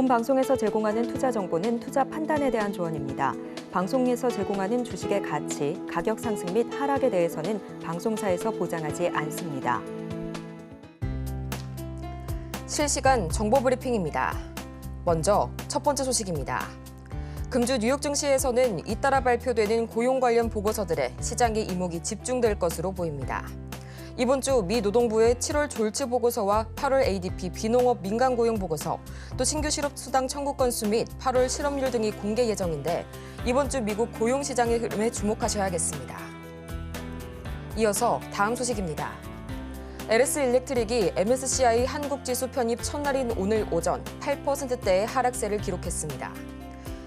본 방송에서 제공하는 투자 정보는 투자 판단에 대한 조언입니다. 방송에서 제공하는 주식의 가치, 가격 상승 및 하락에 대해서는 방송사에서 보장하지 않습니다. 실시간 정보 브리핑입니다. 먼저 첫 번째 소식입니다. 금주 뉴욕 증시에서는 잇따라 발표되는 고용 관련 보고서들에 시장의 이목이 집중될 것으로 보입니다. 이번 주 미 노동부의 7월 졸지 보고서와 8월 ADP 비농업 민간 고용 보고서, 또 신규 실업수당 청구 건수 및 8월 실업률 등이 공개 예정인데 이번 주 미국 고용 시장의 흐름에 주목하셔야겠습니다. 이어서 다음 소식입니다. LS 일렉트릭이 MSCI 한국지수 편입 첫날인 오늘 오전 8%대의 하락세를 기록했습니다.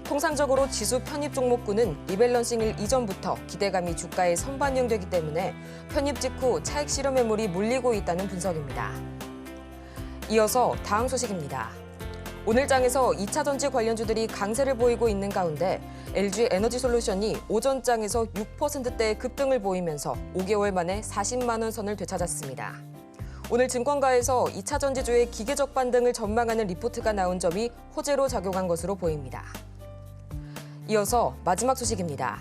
통상적으로 지수 편입 종목군은 리밸런싱일 이전부터 기대감이 주가에 선반영되기 때문에 편입 직후 차익 실현 매물이 몰리고 있다는 분석입니다. 이어서 다음 소식입니다. 오늘 장에서 2차 전지 관련주들이 강세를 보이고 있는 가운데 LG 에너지솔루션이 오전 장에서 6%대의 급등을 보이면서 5개월 만에 40만 원 선을 되찾았습니다. 오늘 증권가에서 2차 전지주의 기계적 반등을 전망하는 리포트가 나온 점이 호재로 작용한 것으로 보입니다. 이어서 마지막 소식입니다.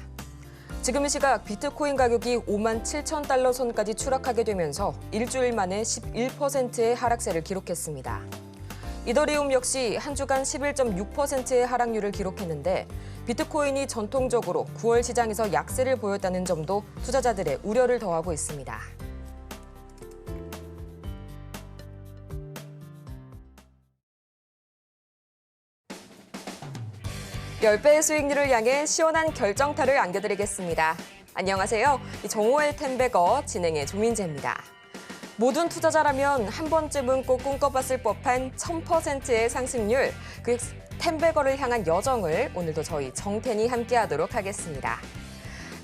지금 이 시각 비트코인 가격이 5만 7천 달러 선까지 추락하게 되면서 일주일 만에 11%의 하락세를 기록했습니다. 이더리움 역시 한 주간 11.6%의 하락률을 기록했는데 비트코인이 전통적으로 9월 시장에서 약세를 보였다는 점도 투자자들의 우려를 더하고 있습니다. (10배의) 수익률을 향해 시원한 결정타를 안겨드리겠습니다. 안녕하세요. 정오의 텐베거 진행의 조민재입니다. 모든 투자자라면 한 번쯤은 꼭 꿈꿔봤을 법한 1000%의 상승률, 그 텐베거를 향한 여정을 오늘도 저희 정텐이 함께하도록 하겠습니다.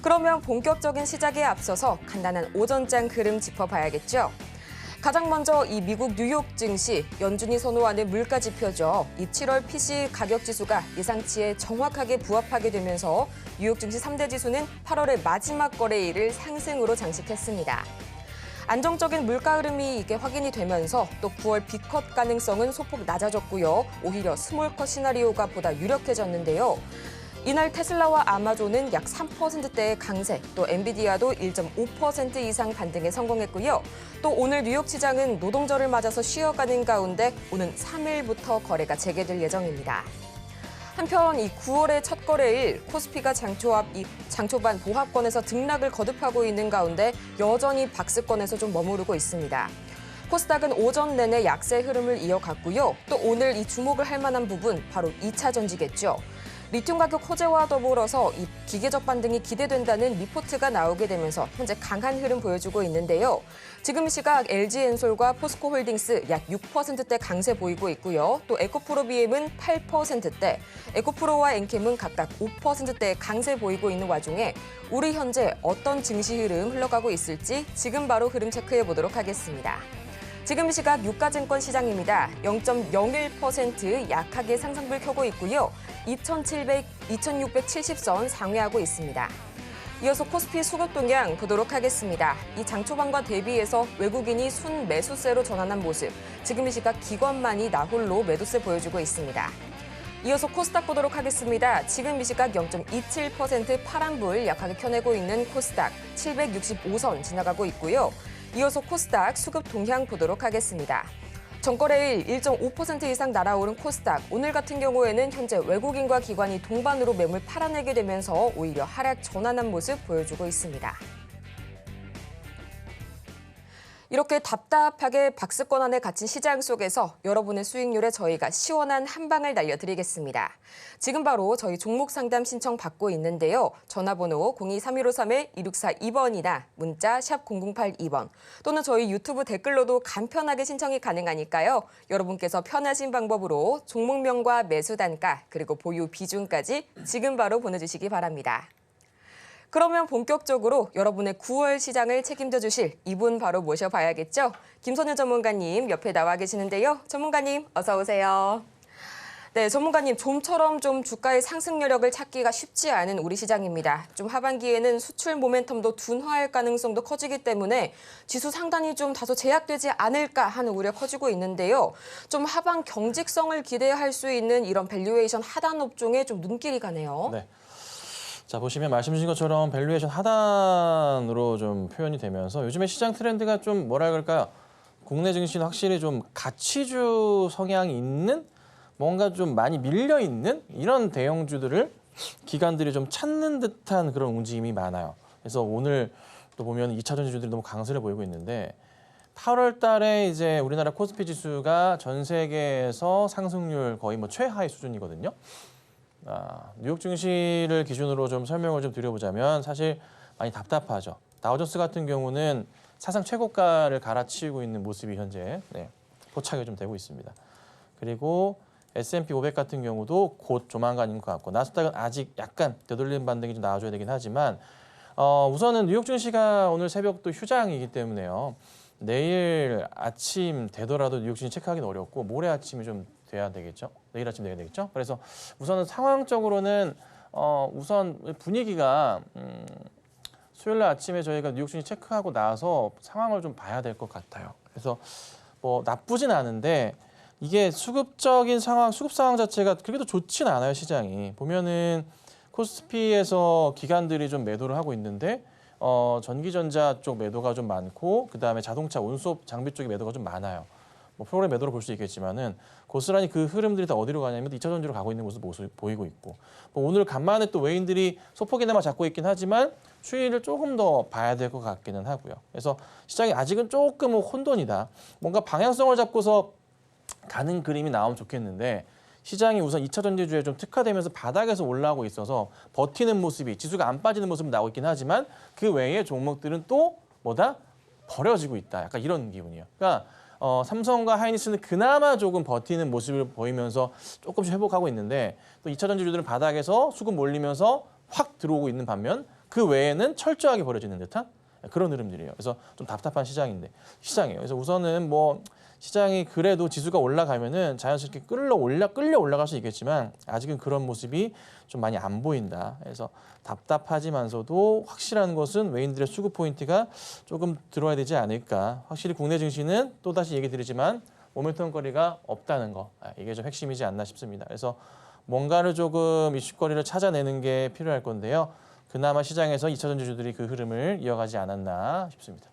그러면 본격적인 시작에 앞서서 간단한 오전장 흐름 짚어봐야겠죠. 가장 먼저 이 미국 뉴욕 증시, 연준이 선호하는 물가 지표죠. 이 7월 PC 가격 지수가 예상치에 정확하게 부합하게 되면서 뉴욕 증시 3대 지수는 8월의 마지막 거래일을 상승으로 장식했습니다. 안정적인 물가 흐름이 이게 확인이 되면서 또 9월 B컷 가능성은 소폭 낮아졌고요. 오히려 스몰컷 시나리오가 보다 유력해졌는데요. 이날 테슬라와 아마존은 약 3%대의 강세, 또 엔비디아도 1.5% 이상 반등에 성공했고요. 또 오늘 뉴욕 시장은 노동절을 맞아서 쉬어가는 가운데 오는 3일부터 거래가 재개될 예정입니다. 한편 이 9월의 첫 거래일 코스피가 장초반 보합권에서 등락을 거듭하고 있는 가운데 여전히 박스권에서 좀 머무르고 있습니다. 코스닥은 오전 내내 약세 흐름을 이어갔고요. 또 오늘 이 주목을 할 만한 부분 바로 2차 전지겠죠. 리튬 가격 호재와 더불어서 이 기계적 반등이 기대된다는 리포트가 나오게 되면서 현재 강한 흐름 보여주고 있는데요. 지금 시각 LG엔솔과 포스코홀딩스 약 6%대 강세 보이고 있고요. 또 에코프로비엠은 8%대, 에코프로와 엔캠은 각각 5%대 강세 보이고 있는 와중에 우리 현재 어떤 증시 흐름 흘러가고 있을지 지금 바로 흐름 체크해 보도록 하겠습니다. 지금 시각 유가증권 시장입니다. 0.01% 약하게 상승불 켜고 있고요. 2670선 상회하고 있습니다. 이어서 코스피 수급 동향 보도록 하겠습니다. 이 장초반과 대비해서 외국인이 순 매수세로 전환한 모습, 지금 이 시각 기관만이 나홀로 매도세 보여주고 있습니다. 이어서 코스닥 보도록 하겠습니다. 지금 이 시각 0.27% 파란불 약하게 켜내고 있는 코스닥 765선 지나가고 있고요. 이어서 코스닥 수급 동향 보도록 하겠습니다. 전거래일 1.5% 이상 날아오른 코스닥, 오늘 같은 경우에는 현재 외국인과 기관이 동반으로 매물 팔아내게 되면서 오히려 하락 전환한 모습 보여주고 있습니다. 이렇게 답답하게 박스권 안에 갇힌 시장 속에서 여러분의 수익률에 저희가 시원한 한 방을 날려드리겠습니다. 지금 바로 저희 종목 상담 신청 받고 있는데요. 전화번호 023153-2642번이나 문자 샵 0082번 또는 저희 유튜브 댓글로도 간편하게 신청이 가능하니까요. 여러분께서 편하신 방법으로 종목명과 매수 단가 그리고 보유 비중까지 지금 바로 보내주시기 바랍니다. 그러면 본격적으로 여러분의 9월 시장을 책임져 주실 이분 바로 모셔봐야겠죠. 김선유 전문가님 옆에 나와 계시는데요. 전문가님 어서 오세요. 네, 전문가님, 좀처럼 좀 주가의 상승 여력을 찾기가 쉽지 않은 우리 시장입니다. 좀 하반기에는 수출 모멘텀도 둔화할 가능성도 커지기 때문에 지수 상단이 좀 다소 제약되지 않을까 하는 우려 커지고 있는데요. 좀 하반 경직성을 기대할 수 있는 이런 밸류에이션 하단 업종에 좀 눈길이 가네요. 네. 자, 보시면 말씀 주신 것처럼 밸류에이션 하단으로 좀 표현이 되면서 요즘에 시장 트렌드가 좀 뭐라 그럴까요? 국내 증시는 확실히 좀 가치주 성향이 있는 뭔가 좀 많이 밀려 있는 이런 대형주들을 기관들이 좀 찾는 듯한 그런 움직임이 많아요. 그래서 오늘 또 보면 2차 전지주들이 너무 강세를 보이고 있는데 8월 달에 이제 우리나라 코스피 지수가 전 세계에서 상승률 거의 뭐 최하의 수준이거든요. 뉴욕 증시를 기준으로 좀 설명을 좀 드려보자면 사실 많이 답답하죠. 다우존스 같은 경우는 사상 최고가를 갈아치우고 있는 모습이 현재 포착이 좀 되고 있습니다. 그리고 S&P 500 같은 경우도 곧 조만간인 것 같고 나스닥은 아직 약간 되돌림 반등이 좀 나와줘야 되긴 하지만 우선은 뉴욕 증시가 오늘 새벽도 휴장이기 때문에요. 내일 아침 되더라도 뉴욕 증시 체크하기는 어렵고 모레 아침이 좀 돼야 되겠죠. 내일 아침 돼야 되겠죠. 그래서 우선은 상황적으로는 우선 분위기가 수요일 날 아침에 저희가 뉴욕 증시 체크하고 나서 상황을 좀 봐야 될 것 같아요. 그래서 뭐 나쁘진 않은데 이게 수급적인 상황, 수급 상황 자체가 그렇게도 좋진 않아요, 시장이. 보면은 코스피에서 기관들이 좀 매도를 하고 있는데 전기전자 쪽 매도가 좀 많고 그다음에 자동차 운수업 장비 쪽의 매도가 좀 많아요. 뭐 프로그램 매도로 볼 수 있겠지만은 고스란히 그 흐름들이 다 어디로 가냐면 2차 전지로 가고 있는 모습 보이고 있고 뭐 오늘 간만에 또 외인들이 소폭이나마 잡고 있긴 하지만 추이를 조금 더 봐야 될 것 같기는 하고요. 그래서 시장이 아직은 조금 혼돈이다. 뭔가 방향성을 잡고서 가는 그림이 나오면 좋겠는데 시장이 우선 2차 전지주에 좀 특화되면서 바닥에서 올라오고 있어서 버티는 모습이 지수가 안 빠지는 모습이 나오고 있긴 하지만 그 외에 종목들은 또 뭐다? 버려지고 있다. 약간 이런 기분이에요. 그러니까 삼성과 하이닉스는 그나마 조금 버티는 모습을 보이면서 조금씩 회복하고 있는데 또 2차 전지주들은 바닥에서 수급 몰리면서 확 들어오고 있는 반면 그 외에는 철저하게 버려지는 듯한 그런 흐름들이에요. 그래서 좀 답답한 시장이에요. 그래서 우선은 뭐 시장이 그래도 지수가 올라가면은 자연스럽게 끌려 올라갈 수 있겠지만 아직은 그런 모습이 좀 많이 안 보인다. 그래서 답답하지만서도 확실한 것은 외인들의 수급 포인트가 조금 들어와야 되지 않을까. 확실히 국내 증시는 또다시 얘기 드리지만 모멘텀 거리가 없다는 거. 이게 좀 핵심이지 않나 싶습니다. 그래서 뭔가를 조금 이슈거리를 찾아내는 게 필요할 건데요. 그나마 시장에서 2차 전지주들이 그 흐름을 이어가지 않았나 싶습니다.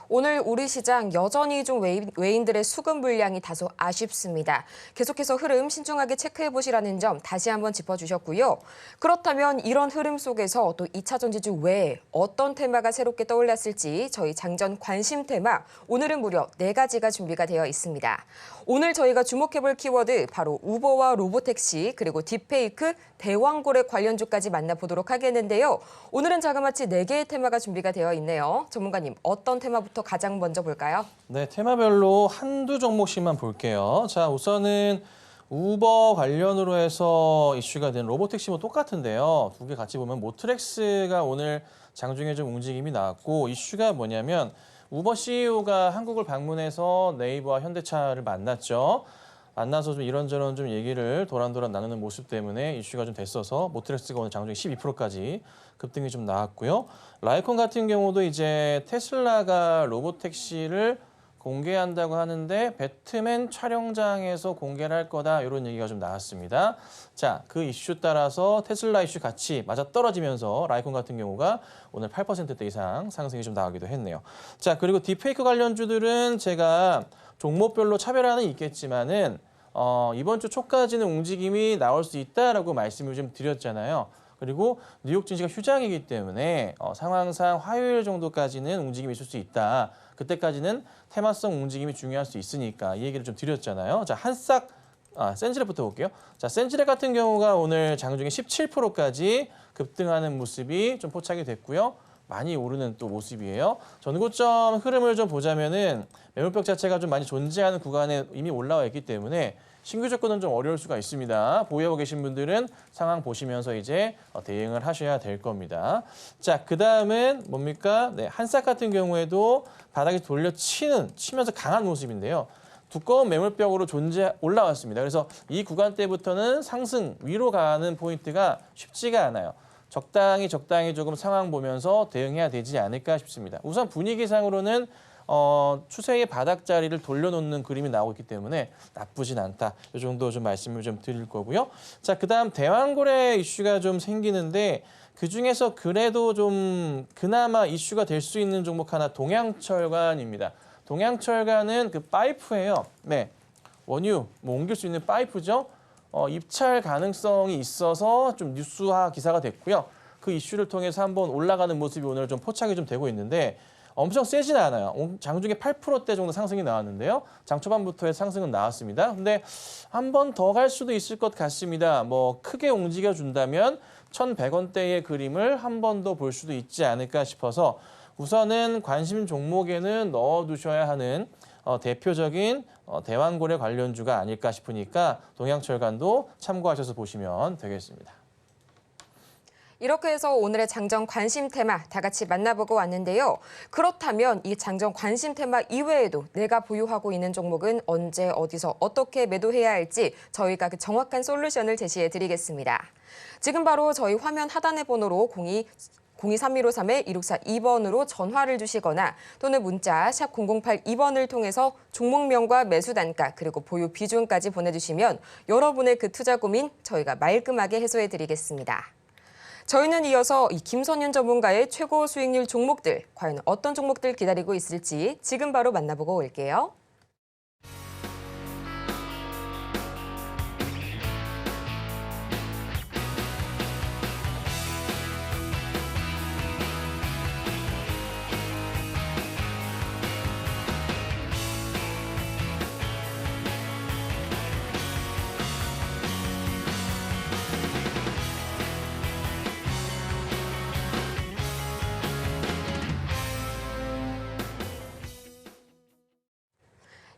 오늘 우리 시장 여전히 좀 외인들의 수급 물량이 다소 아쉽습니다. 계속해서 흐름 신중하게 체크해 보시라는 점 다시 한번 짚어주셨고요. 그렇다면 이런 흐름 속에서 또 2차 전지주 외에 어떤 테마가 새롭게 떠올랐을지 저희 장전 관심 테마 오늘은 무려 4가지가 준비가 되어 있습니다. 오늘 저희가 주목해볼 키워드 바로 우버와 로보택시 그리고 딥페이크, 대왕고래 관련주까지 만나보도록 하겠는데요. 오늘은 자그마치 4개의 테마가 준비가 되어 있네요. 전문가님 어떤 테마부터 가장 먼저 볼까요? 네, 테마별로 한두 종목씩만 볼게요. 자, 우선은 우버 관련으로 해서 이슈가 된 로보택시 뭐 똑같은데요. 두 개 같이 보면 모트렉스가 오늘 장중에 좀 움직임이 나왔고 이슈가 뭐냐면 우버 CEO가 한국을 방문해서 네이버와 현대차를 만났죠. 만나서 좀 이런저런 좀 얘기를 도란도란 나누는 모습 때문에 이슈가 좀 됐어서 모트렉스가 오늘 장중에 12%까지 급등이 좀 나왔고요. 라이콘 같은 경우도 이제 테슬라가 로보택시를 공개한다고 하는데 배트맨 촬영장에서 공개를 할 거다 이런 얘기가 좀 나왔습니다. 자, 그 이슈 따라서 테슬라 이슈 같이 맞아떨어지면서 라이콘 같은 경우가 오늘 8%대 이상 상승이 좀 나오기도 했네요. 자, 그리고 딥페이크 관련주들은 제가 종목별로 차별화는 있겠지만은 이번 주 초까지는 움직임이 나올 수 있다라고 말씀을 좀 드렸잖아요. 그리고 뉴욕 증시가 휴장이기 때문에 상황상 화요일 정도까지는 움직임이 있을 수 있다. 그때까지는 테마성 움직임이 중요할 수 있으니까 이 얘기를 좀 드렸잖아요. 자, 센지랩부터 볼게요. 자, 센지랩 같은 경우가 오늘 장중에 17%까지 급등하는 모습이 좀 포착이 됐고요. 많이 오르는 또 모습이에요. 전고점 흐름을 좀 보자면은 매물벽 자체가 좀 많이 존재하는 구간에 이미 올라와 있기 때문에 신규 접근은 좀 어려울 수가 있습니다. 보유하고 계신 분들은 상황 보시면서 이제 대응을 하셔야 될 겁니다. 자, 그 다음은 뭡니까? 네, 한싹 같은 경우에도 바닥에 치면서 강한 모습인데요. 두꺼운 매물벽으로 올라왔습니다. 그래서 이 구간대부터는 상승 위로 가는 포인트가 쉽지가 않아요. 적당히 조금 상황 보면서 대응해야 되지 않을까 싶습니다. 우선 분위기상으로는 추세의 바닥 자리를 돌려놓는 그림이 나오고 있기 때문에 나쁘진 않다. 이 정도 좀 말씀을 좀 드릴 거고요. 자, 그다음 대왕거래 이슈가 좀 생기는데 그중에서 그래도 좀 그나마 이슈가 될 수 있는 종목 하나 동양철관입니다. 동양철관은 그 파이프예요. 네, 원유 옮길 수 있는 파이프죠. 입찰 가능성이 있어서 좀 뉴스화 기사가 됐고요. 그 이슈를 통해서 한번 올라가는 모습이 오늘 좀 포착이 좀 되고 있는데 엄청 세지는 않아요. 장중에 8%대 정도 상승이 나왔는데요. 장 초반부터의 상승은 나왔습니다. 근데 한 번 더 갈 수도 있을 것 같습니다. 뭐 크게 움직여 준다면 1,100원대의 그림을 한 번 더 볼 수도 있지 않을까 싶어서 우선은 관심 종목에는 넣어두셔야 하는 대표적인 대왕고래 관련주가 아닐까 싶으니까 동양철관도 참고하셔서 보시면 되겠습니다. 이렇게 해서 오늘의 장정 관심 테마 다 같이 만나보고 왔는데요. 그렇다면 이 장정 관심 테마 이외에도 내가 보유하고 있는 종목은 언제 어디서 어떻게 매도해야 할지 저희가 그 정확한 솔루션을 제시해 드리겠습니다. 지금 바로 저희 화면 하단의 번호로 023153-1642번으로 전화를 주시거나 또는 문자 샵 0082번을 통해서 종목명과 매수 단가 그리고 보유 비중까지 보내주시면 여러분의 그 투자 고민 저희가 말끔하게 해소해 드리겠습니다. 저희는 이어서 이 김선윤 전문가의 최고 수익률 종목들, 과연 어떤 종목들 기다리고 있을지 지금 바로 만나보고 올게요.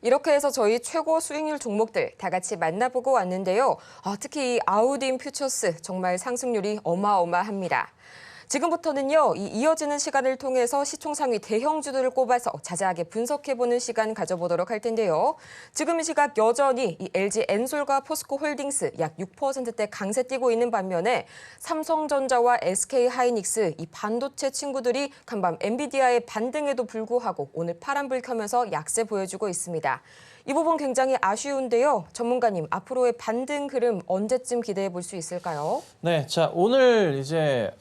이렇게 해서 저희 최고 수익률 종목들 다 같이 만나보고 왔는데요. 특히 이 아우딘 퓨처스 정말 상승률이 어마어마합니다. 지금부터는요, 이 이어지는 시간을 통해서 시총 상위 대형주들을 꼽아서 자세하게 분석해보는 시간 가져보도록 할 텐데요. 지금 이 시각 여전히 이 LG 엔솔과 포스코 홀딩스 약 6%대 강세 띄고 있는 반면에 삼성전자와 SK 하이닉스 이 반도체 친구들이 간밤 엔비디아의 반등에도 불구하고 오늘 파란불 켜면서 약세 보여주고 있습니다. 이 부분 굉장히 아쉬운데요. 전문가님, 앞으로의 반등 흐름 언제쯤 기대해 볼 수 있을까요? 네, 자 오늘 이제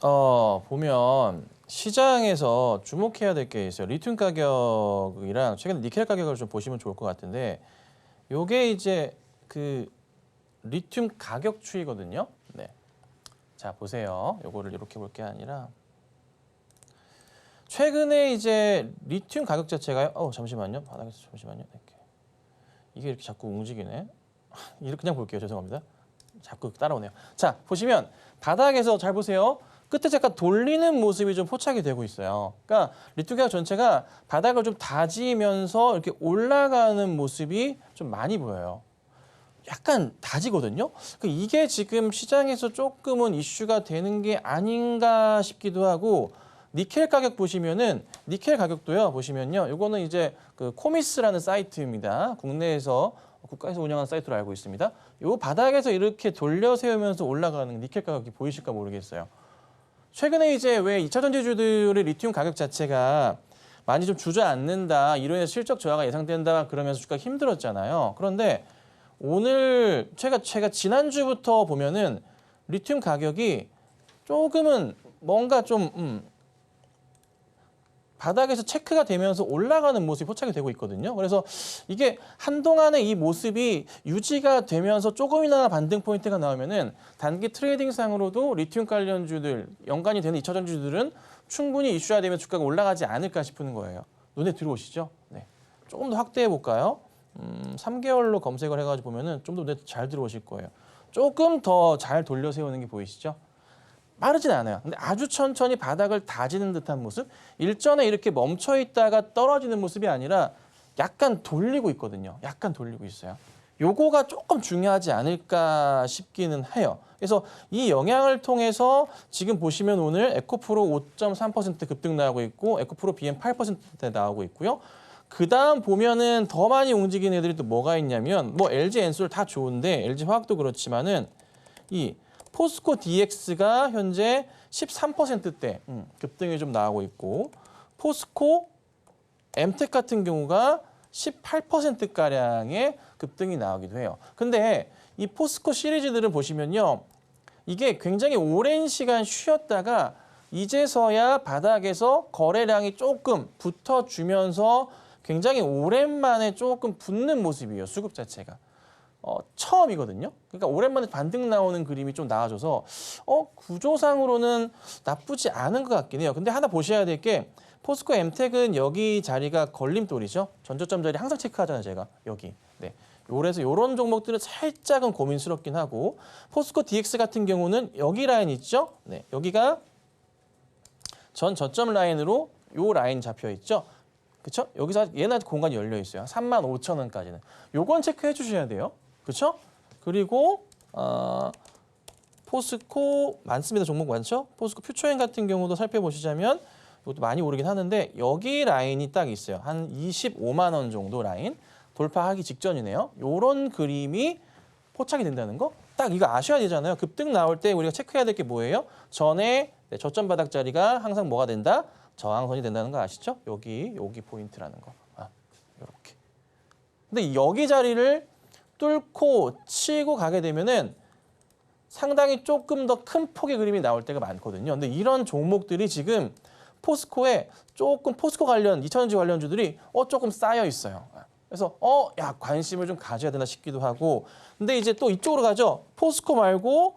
보면 시장에서 주목해야 될 게 있어요. 리튬 가격이랑 최근 니켈 가격을 좀 보시면 좋을 것 같은데, 요게 이제 그 리튬 가격 추이거든요. 네, 자 보세요. 요거를 이렇게 볼 게 아니라 최근에 이제 리튬 가격 자체가요. 잠시만요. 바닥에서 잠시만요. 이게 이렇게 자꾸 움직이네. 이렇게 그냥 볼게요. 죄송합니다. 자꾸 따라오네요. 자, 보시면 바닥에서 잘 보세요. 끝에 잠깐 돌리는 모습이 좀 포착이 되고 있어요. 그러니까 리튬 가격 전체가 바닥을 좀 다지면서 이렇게 올라가는 모습이 좀 많이 보여요. 약간 다지거든요. 이게 지금 시장에서 조금은 이슈가 되는 게 아닌가 싶기도 하고, 니켈 가격 보시면은 니켈 가격도요. 보시면요. 요거는 이제 그 코미스라는 사이트입니다. 국내에서 국가에서 운영하는 사이트로 알고 있습니다. 요 바닥에서 이렇게 돌려 세우면서 올라가는 니켈 가격이 보이실까 모르겠어요. 최근에 이제 왜 2차 전지주들의 리튬 가격 자체가 많이 좀 주저앉는다, 이로 인해서 실적 저하가 예상된다 그러면서 주가가 힘들었잖아요. 그런데 오늘 제가 지난주부터 보면은 리튬 가격이 조금은 뭔가 좀 바닥에서 체크가 되면서 올라가는 모습이 포착이 되고 있거든요. 그래서 이게 한동안의 이 모습이 유지가 되면서 조금이나마 반등 포인트가 나오면은 단기 트레이딩상으로도 리튬 관련주들, 연관이 되는 2차 전지주들은 충분히 이슈화되면 주가가 올라가지 않을까 싶은 거예요. 눈에 들어오시죠? 네. 조금 더 확대해 볼까요? 3개월로 검색을 해가지고 보면은 좀 더 눈에 잘 들어오실 거예요. 조금 더 잘 돌려 세우는 게 보이시죠? 빠르진 않아요. 근데 아주 천천히 바닥을 다지는 듯한 모습, 일전에 이렇게 멈춰 있다가 떨어지는 모습이 아니라 약간 돌리고 있거든요. 약간 돌리고 있어요. 요거가 조금 중요하지 않을까 싶기는 해요. 그래서 이 영향을 통해서 지금 보시면 오늘 에코프로 5.3% 급등 나오고 있고, 에코프로 BM 8%대 나오고 있고요. 그다음 보면은 더 많이 움직이는 애들이 또 뭐가 있냐면 뭐 LG 엔솔 다 좋은데 LG 화학도 그렇지만은 이 포스코 DX가 현재 13%대 급등이 좀 나오고 있고 포스코 엠텍 같은 경우가 18%가량의 급등이 나오기도 해요. 근데 이 포스코 시리즈들은 보시면요. 이게 굉장히 오랜 시간 쉬었다가 이제서야 바닥에서 거래량이 조금 붙어주면서 굉장히 오랜만에 조금 붙는 모습이에요. 수급 자체가. 처음이거든요. 그러니까 오랜만에 반등 나오는 그림이 좀 나와줘서 구조상으로는 나쁘지 않은 것 같긴 해요. 근데 하나 보셔야 될 게 포스코 엠텍은 여기 자리가 걸림돌이죠. 전저점 자리 항상 체크하잖아요, 제가. 여기. 네. 그래서 이런 종목들은 살짝은 고민스럽긴 하고 포스코 DX 같은 경우는 여기 라인 있죠? 네. 여기가 전 저점 라인으로 요 라인 잡혀 있죠? 그렇죠? 여기서 얘는 공간이 열려 있어요. 35,000원까지는. 요건 체크해 주셔야 돼요. 그렇죠? 그리고 포스코 많습니다. 종목 많죠? 포스코 퓨처엔 같은 경우도 살펴보시자면 이것도 많이 오르긴 하는데 여기 라인이 딱 있어요. 한 25만 원 정도 라인 돌파하기 직전이네요. 요런 그림이 포착이 된다는 거? 딱 이거 아셔야 되잖아요. 급등 나올 때 우리가 체크해야 될 게 뭐예요? 전에 저점 바닥 자리가 항상 뭐가 된다? 저항선이 된다는 거 아시죠? 여기 포인트라는 거. 이렇게. 근데 여기 자리를 뚫고 치고 가게 되면은 상당히 조금 더 큰 폭의 그림이 나올 때가 많거든요. 근데 이런 종목들이 지금 포스코에 조금 포스코 관련 2000년지 관련주들이 조금 쌓여 있어요. 그래서 야 관심을 좀 가져야 되나 싶기도 하고. 근데 이제 또 이쪽으로 가죠. 포스코 말고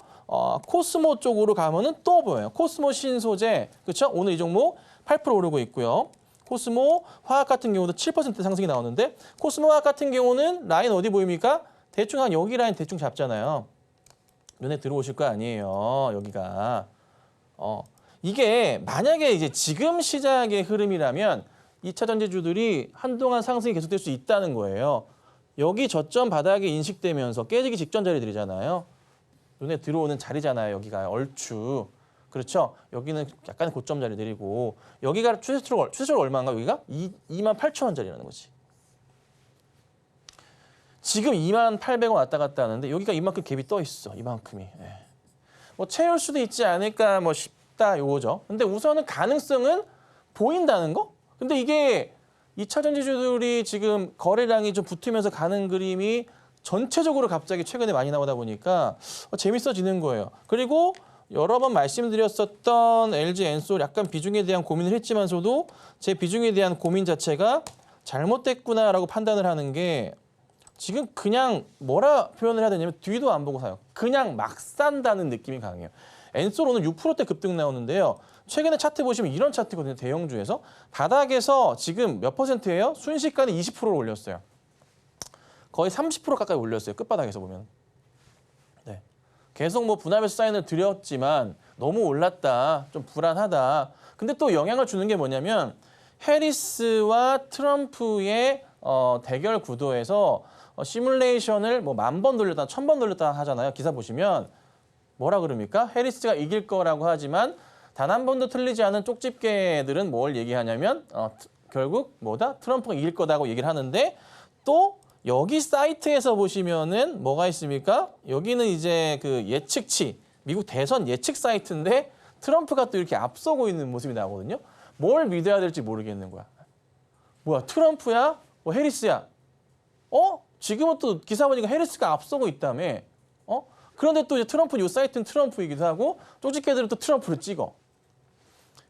코스모 쪽으로 가면은 또 보여요. 코스모 신소재, 그렇죠? 오늘 이 종목 8% 오르고 있고요. 코스모 화학 같은 경우도 7% 상승이 나오는데 코스모 화학 같은 경우는 라인 어디 보입니까? 대충 한 여기 라인 대충 잡잖아요. 눈에 들어오실 거 아니에요. 여기가. 이게 만약에 이제 지금 시장의 흐름이라면 2차 전지주들이 한동안 상승이 계속될 수 있다는 거예요. 여기 저점 바닥에 인식되면서 깨지기 직전 자리들이잖아요. 눈에 들어오는 자리잖아요. 여기가 얼추. 그렇죠? 여기는 약간 고점 자리들이고 여기가 추세적으로 얼마인가? 여기가 28,000원 자리라는 거지. 지금 28,800원 왔다 갔다 하는데 여기가 이만큼 갭이 떠 있어. 이만큼이. 뭐 채울 수도 있지 않을까 뭐 싶다 요거죠. 근데 우선은 가능성은 보인다는 거? 근데 이게 2차 전지주들이 지금 거래량이 좀 붙으면서 가는 그림이 전체적으로 갑자기 최근에 많이 나오다 보니까 재밌어지는 거예요. 그리고 여러 번 말씀드렸었던 LG 엔솔 약간 비중에 대한 고민을 했지만서도 제 비중에 대한 고민 자체가 잘못됐구나라고 판단을 하는 게 지금 그냥 뭐라 표현을 해야 되냐면 뒤도 안 보고 사요. 그냥 막 산다는 느낌이 강해요. 엔솔 오늘 6%대 급등 나오는데요. 최근에 차트 보시면 이런 차트거든요. 대형주에서. 바닥에서 지금 몇 %예요? 순식간에 20%를 올렸어요. 거의 30% 가까이 올렸어요. 끝바닥에서 보면. 네. 계속 뭐 분할매수 사인을 드렸지만 너무 올랐다. 좀 불안하다. 근데 또 영향을 주는 게 뭐냐면 해리스와 트럼프의 대결 구도에서 시뮬레이션을 뭐 10,000번 돌렸다, 1,000번 돌렸다 하잖아요. 기사 보시면 뭐라 그럽니까? 해리스가 이길 거라고 하지만 단 한 번도 틀리지 않은 쪽집게들은 뭘 얘기하냐면 결국 뭐다? 트럼프가 이길 거다고 얘기를 하는데 또 여기 사이트에서 보시면은 뭐가 있습니까? 여기는 이제 그 예측치, 미국 대선 예측 사이트인데 트럼프가 또 이렇게 앞서고 있는 모습이 나오거든요. 뭘 믿어야 될지 모르겠는 거야. 뭐야, 트럼프야? 뭐 해리스야? 지금은 또 기사 보니까 해리스가 앞서고 있다며. 그런데 또 이제 트럼프는 이 사이트는 트럼프이기도 하고 쪽집게들은 또 트럼프를 찍어.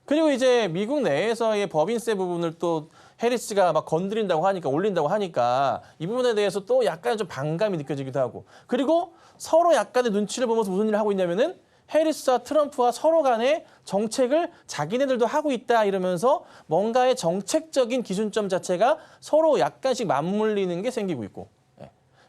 그리고 이제 미국 내에서의 법인세 부분을 또 해리스가 막 건드린다고 하니까 올린다고 하니까 이 부분에 대해서 또 약간 좀 반감이 느껴지기도 하고 그리고 서로 약간의 눈치를 보면서 무슨 일을 하고 있냐면은 해리스와 트럼프와 서로 간의 정책을 자기네들도 하고 있다 이러면서 뭔가의 정책적인 기준점 자체가 서로 약간씩 맞물리는 게 생기고 있고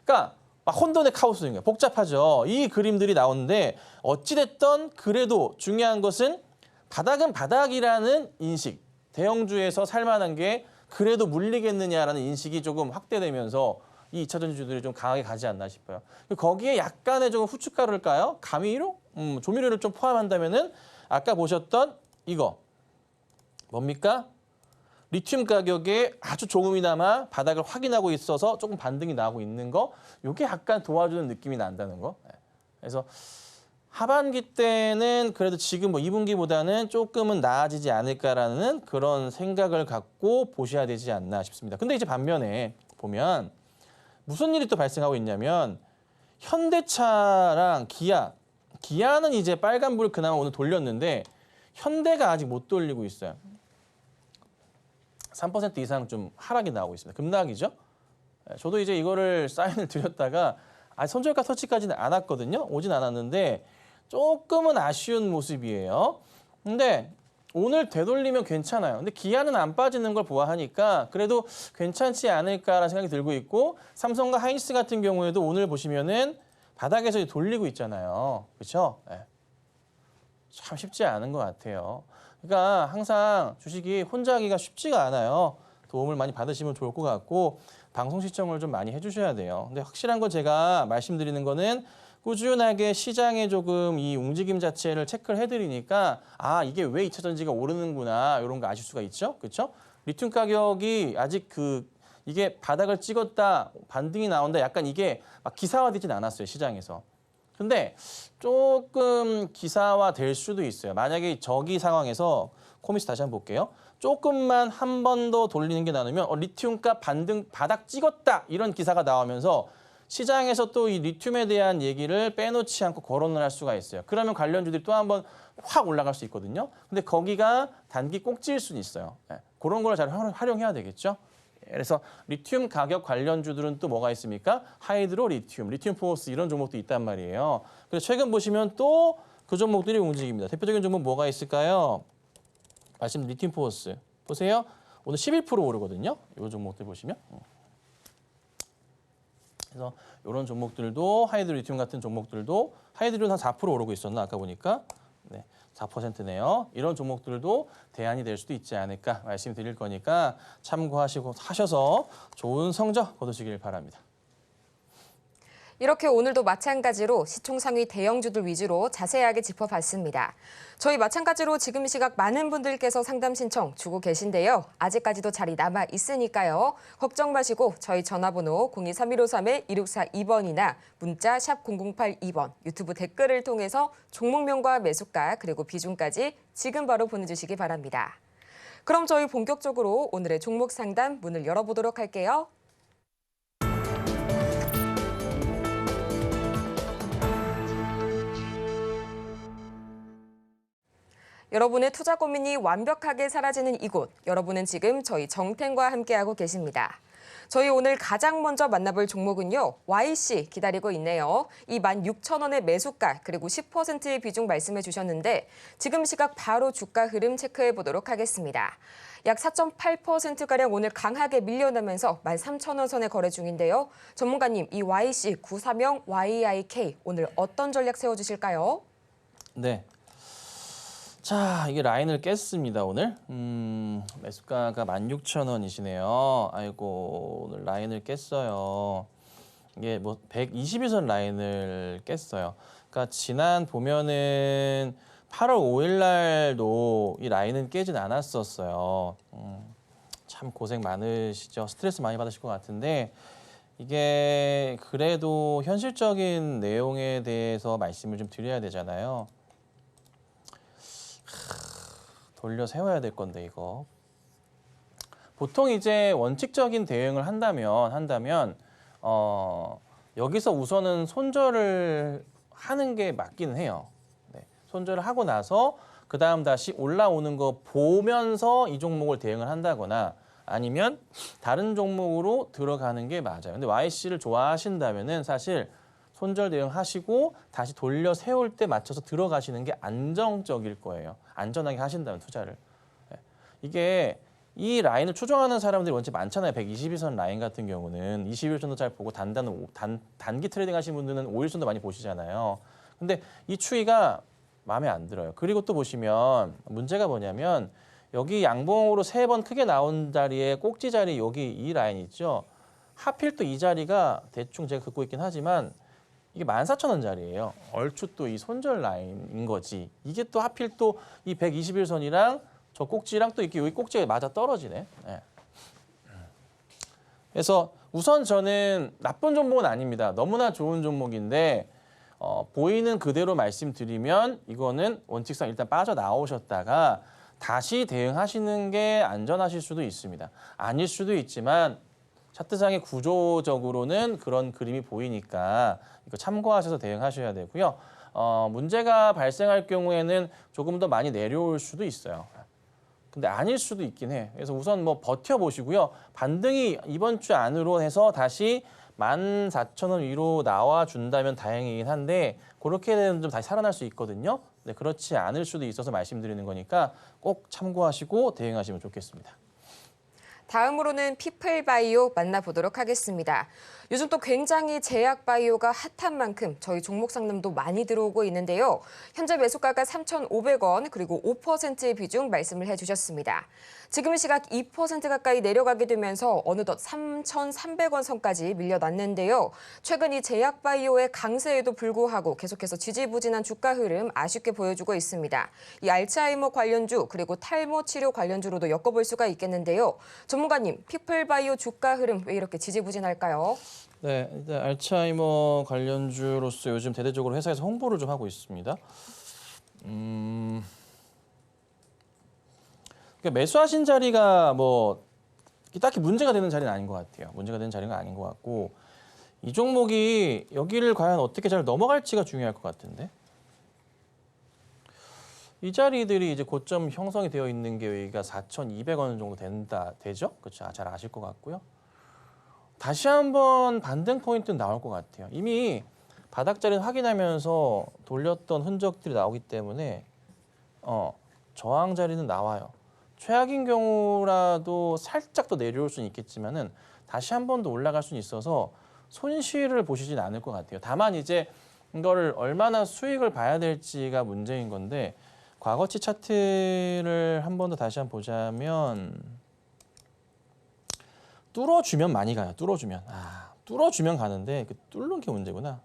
그러니까 막 혼돈의 카오스인 거예요. 복잡하죠. 이 그림들이 나오는데 어찌됐든 그래도 중요한 것은 바닥은 바닥이라는 인식, 대형주에서 살만한 게 그래도 물리겠느냐라는 인식이 조금 확대되면서 이 2차 전지주들이 좀 강하게 가지 않나 싶어요. 거기에 약간의 좀 후춧가루일까요? 가미로? 조미료를 좀 포함한다면은 아까 보셨던 이거 뭡니까? 리튬 가격에 아주 조금이나마 바닥을 확인하고 있어서 조금 반등이 나오고 있는 거, 이게 약간 도와주는 느낌이 난다는 거. 그래서 하반기 때는 그래도 지금 뭐 2분기보다는 조금은 나아지지 않을까라는 그런 생각을 갖고 보셔야 되지 않나 싶습니다. 근데 이제 반면에 보면 무슨 일이 또 발생하고 있냐면 현대차랑 기아는 이제 빨간불 그나마 오늘 돌렸는데 현대가 아직 못 돌리고 있어요. 3% 이상 좀 하락이 나오고 있습니다. 급락이죠. 저도 이제 이거를 사인을 드렸다가 손절가 터치까지는 안 왔거든요. 오진 않았는데 조금은 아쉬운 모습이에요. 근데 오늘 되돌리면 괜찮아요. 근데 기아는 안 빠지는 걸 보아하니까 그래도 괜찮지 않을까라는 생각이 들고 있고 삼성과 하이닉스 같은 경우에도 오늘 보시면은 바닥에서 돌리고 있잖아요. 그렇죠? 네. 참 쉽지 않은 것 같아요. 그러니까 항상 주식이 혼자 하기가 쉽지가 않아요. 도움을 많이 받으시면 좋을 것 같고 방송 시청을 좀 많이 해주셔야 돼요. 근데 확실한 건 제가 말씀드리는 거는 꾸준하게 시장에 조금 이 움직임 자체를 체크를 해드리니까 이게 왜 2차 전지가 오르는구나 이런 거 아실 수가 있죠. 그렇죠? 리튬 가격이 아직 이게 바닥을 찍었다 반등이 나온다 약간 이게 막 기사화되진 않았어요 시장에서. 근데 조금 기사화 될 수도 있어요. 만약에 저기 상황에서 코미스 다시 한번 볼게요. 조금만 한 번 더 돌리는 게 나누면 리튬값 반등 바닥 찍었다 이런 기사가 나오면서 시장에서 또 이 리튬에 대한 얘기를 빼놓지 않고 거론을 할 수가 있어요. 그러면 관련주들이 또 한 번 확 올라갈 수 있거든요. 근데 거기가 단기 꼭지일 수는 있어요. 그런 걸 잘 활용해야 되겠죠. 그래서 리튬 가격 관련주들은 또 뭐가 있습니까? 하이드로 리튬, 리튬 포스 이런 종목도 있단 말이에요. 그래서 최근 보시면 또 그 종목들이 움직입니다. 대표적인 종목 뭐가 있을까요? 말씀 리튬 포스 보세요. 오늘 11% 오르거든요. 이 종목들 보시면. 그래서 이런 종목들도 하이드로 리튬 같은 종목들도 하이드로는 한 4% 오르고 있었나 아까 보니까 4%네요. 이런 종목들도 대안이 될 수도 있지 않을까 말씀드릴 거니까 참고하셔서 좋은 성적 거두시길 바랍니다. 이렇게 오늘도 마찬가지로 시총 상위 대형주들 위주로 자세하게 짚어봤습니다. 저희 마찬가지로 지금 시각 많은 분들께서 상담 신청 주고 계신데요. 아직까지도 자리 남아 있으니까요. 걱정 마시고 저희 전화번호 023153-2642번이나 문자 샵 0082번, 유튜브 댓글을 통해서 종목명과 매수가 그리고 비중까지 지금 바로 보내주시기 바랍니다. 그럼 저희 본격적으로 오늘의 종목 상담 문을 열어보도록 할게요. 여러분의 투자 고민이 완벽하게 사라지는 이곳, 여러분은 지금 저희 정텐과 함께하고 계십니다. 저희 오늘 가장 먼저 만나볼 종목은요, YC 기다리고 있네요. 이 16,000원의 매수가 그리고 10%의 비중 말씀해 주셨는데 지금 시각 바로 주가 흐름 체크해 보도록 하겠습니다. 약 4.8%가량 오늘 강하게 밀려나면서 13,000원 선에 거래 중인데요. 전문가님, 이 YC 93형 YIK 오늘 어떤 전략 세워주실까요? 네. 자, 이게 라인을 깼습니다, 오늘. 매수가가 16,000원이시네요. 아이고, 오늘 라인을 깼어요. 이게 뭐 120일선 라인을 깼어요. 그러니까 지난 보면은 8월 5일 날도 이 라인은 깨진 않았었어요. 참 고생 많으시죠. 스트레스 많이 받으실 것 같은데 이게 그래도 현실적인 내용에 대해서 말씀을 좀 드려야 되잖아요. 돌려 세워야 될 건데 이거. 보통 이제 원칙적인 대응을 한다면 여기서 우선은 손절을 하는 게 맞기는 해요. 네, 손절을 하고 나서 그 다음 다시 올라오는 거 보면서 이 종목을 대응을 한다거나 아니면 다른 종목으로 들어가는 게 맞아요. 근데 YC를 좋아하신다면은 사실 손절 대응하시고 다시 돌려 세울 때 맞춰서 들어가시는 게 안정적일 거예요. 안전하게 하신다면 투자를. 이게 이 라인을 추종하는 사람들이 원체 많잖아요. 120일선 라인 같은 경우는 21일선도 잘 보고 단기 트레이딩 하시는 분들은 5일선도 많이 보시잖아요. 근데 이 추이가 마음에 안 들어요. 그리고 또 보시면 문제가 뭐냐면 여기 양봉으로 3번 크게 나온 자리에 꼭지 자리 여기 이 라인 있죠. 하필 또 이 자리가 대충 제가 긋고 있긴 하지만 이게 14,000원 자리예요. 얼추 또 이 손절 라인인 거지. 이게 또 하필 또 이 121선이랑 저 꼭지랑 또 이렇게 여기 꼭지가 맞아 떨어지네. 네. 그래서 우선 저는 나쁜 종목은 아닙니다. 너무나 좋은 종목인데 보이는 그대로 말씀드리면 이거는 원칙상 일단 빠져나오셨다가 다시 대응하시는 게 안전하실 수도 있습니다. 아닐 수도 있지만 차트상의 구조적으로는 그런 그림이 보이니까 이거 참고하셔서 대응하셔야 되고요. 문제가 발생할 경우에는 조금 더 많이 내려올 수도 있어요. 근데 아닐 수도 있긴 해. 그래서 우선 뭐 버텨보시고요. 반등이 이번 주 안으로 해서 다시 14,000원 위로 나와준다면 다행이긴 한데 그렇게 되면 좀 다시 살아날 수 있거든요. 네, 그렇지 않을 수도 있어서 말씀드리는 거니까 꼭 참고하시고 대응하시면 좋겠습니다. 다음으로는 피플바이오 만나보도록 하겠습니다. 요즘 또 굉장히 제약바이오가 핫한 만큼 저희 종목 상담도 많이 들어오고 있는데요. 현재 매수가가 3,500원 그리고 5%의 비중 말씀을 해주셨습니다. 지금 시각 2% 가까이 내려가게 되면서 어느덧 3,300원 선까지 밀려났는데요. 최근 이 제약바이오의 강세에도 불구하고 계속해서 지지부진한 주가 흐름 아쉽게 보여주고 있습니다. 이 알츠하이머 관련주 그리고 탈모 치료 관련주로도 엮어볼 수가 있겠는데요. 전문가님, 피플바이오 주가 흐름 왜 이렇게 지지부진할까요? 네, 일단 알츠하이머 관련주로서 요즘 대대적으로 회사에서 홍보를 좀 하고 있습니다. 그러니까 매수하신 자리가 뭐 딱히 문제가 되는 자리는 아닌 것 같아요. 문제가 되는 자리가 아닌 것 같고 이 종목이 여기를 과연 어떻게 잘 넘어갈지가 중요할 것 같은데 이 자리들이 이제 고점 형성이 되어 있는 게 여기가 4,200원 정도 되죠? 그렇죠? 잘 아실 것 같고요. 다시 한번 반등 포인트는 나올 것 같아요. 이미 바닥 자리는 확인하면서 돌렸던 흔적들이 나오기 때문에 저항 자리는 나와요. 최악인 경우라도 살짝 더 내려올 수는 있겠지만은 다시 한 번 더 올라갈 수는 있어서 손실을 보시진 않을 것 같아요. 다만 이제 이거를 얼마나 수익을 봐야 될지가 문제인 건데 과거치 차트를 한 번 더 다시 한번 보자면 뚫어주면 많이 가요. 뚫어주면 가는데 뚫는 게 문제구나.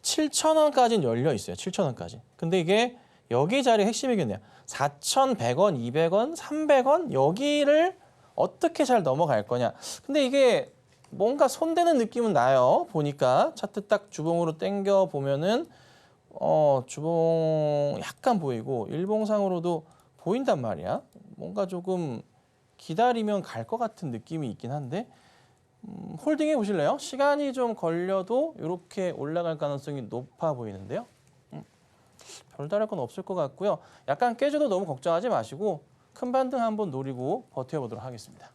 7,000원까지는 열려 있어요. 7,000원까지. 근데 이게 여기 자리 핵심이겠네요. 4,100원, 200원, 300원 여기를 어떻게 잘 넘어갈 거냐. 근데 이게 뭔가 손대는 느낌은 나요. 보니까 차트 딱 주봉으로 당겨 보면은 주봉 약간 보이고 일봉상으로도 보인단 말이야. 뭔가 조금 기다리면 갈 것 같은 느낌이 있긴 한데 홀딩해 보실래요? 시간이 좀 걸려도 이렇게 올라갈 가능성이 높아 보이는데요. 별다를 건 없을 것 같고요. 약간 깨져도 너무 걱정하지 마시고 큰 반등 한번 노리고 버텨보도록 하겠습니다.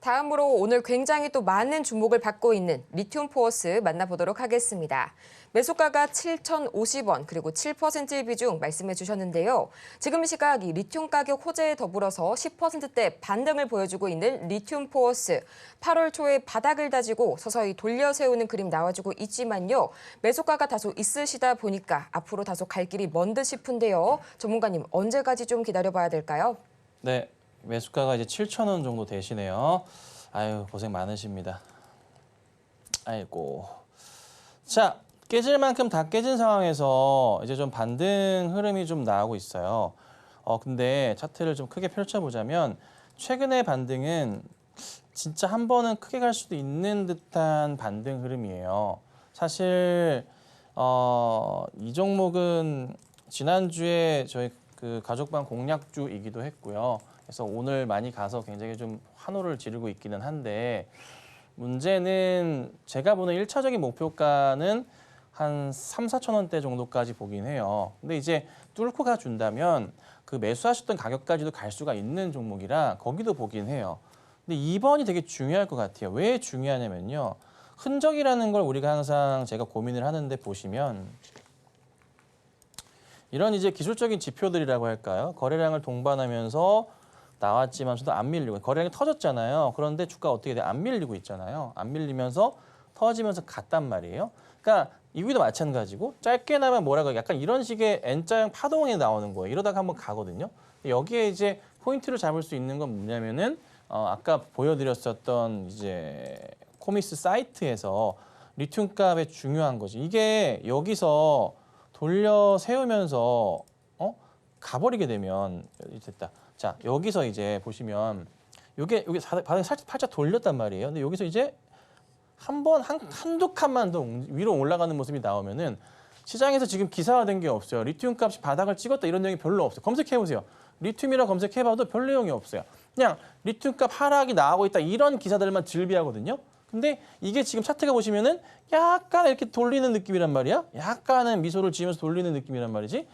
다음으로 오늘 굉장히 또 많은 주목을 받고 있는 리튬 포어스 만나보도록 하겠습니다. 매수가가 7,050원 그리고 7%의 비중 말씀해 주셨는데요. 지금 시각 이 리튬 가격 호재에 더불어서 10%대 반등을 보여주고 있는 리튬 포어스. 8월 초에 바닥을 다지고 서서히 돌려 세우는 그림 나와주고 있지만요. 매수가가 다소 있으시다 보니까 앞으로 다소 갈 길이 먼 듯 싶은데요. 전문가님 언제까지 좀 기다려봐야 될까요? 네, 매수가가 이제 7,000원 정도 되시네요. 아유, 고생 많으십니다. 아이고. 자, 깨질 만큼 다 깨진 상황에서 이제 좀 반등 흐름이 좀 나오고 있어요. 근데 차트를 좀 크게 펼쳐보자면 최근의 반등은 진짜 한 번은 크게 갈 수도 있는 듯한 반등 흐름이에요. 사실 이 종목은 지난주에 저희 그 가족방 공략주이기도 했고요. 그래서 오늘 많이 가서 굉장히 좀 환호를 지르고 있기는 한데 문제는 제가 보는 1차적인 목표가는 한 3, 4천 원대 정도까지 보긴 해요. 근데 이제 뚫고 가준다면 그 매수하셨던 가격까지도 갈 수가 있는 종목이라 거기도 보긴 해요. 근데 2번이 되게 중요할 것 같아요. 왜 중요하냐면요. 흔적이라는 걸 우리가 항상 제가 고민을 하는데 보시면 이런 이제 기술적인 지표들이라고 할까요? 거래량을 동반하면서 나왔지만서도 안 밀리고 거래량이 터졌잖아요. 그런데 주가 어떻게 돼? 안 밀리고 있잖아요. 안 밀리면서 터지면서 갔단 말이에요. 그러니까 이기도 마찬가지고 짧게나마 뭐라고 약간 이런 식의 N자형 파동이 나오는 거예요. 이러다가 한번 가거든요. 여기에 이제 포인트를 잡을 수 있는 건 뭐냐면은 아까 보여드렸었던 이제 코미스 사이트에서 리튬 값에 중요한 거지. 이게 여기서 돌려 세우면서 가버리게 되면 됐다. 자, 여기서 이제 보시면 요게 바닥이 살짝 돌렸단 말이에요. 근데 여기서 이제 한두 칸만 더 위로 올라가는 모습이 나오면은 시장에서 지금 기사화된 게 없어요. 리튬 값이 바닥을 찍었다 이런 내용이 별로 없어요. 검색해 보세요. 리튬이라 검색해봐도 별 내용이 없어요. 그냥 리튬 값 하락이 나오고 있다 이런 기사들만 즐비하거든요. 근데 이게 지금 차트가 보시면은 약간 이렇게 돌리는 느낌이란 말이야. 약간은 미소를 지으면서 돌리는 느낌이란 말이지.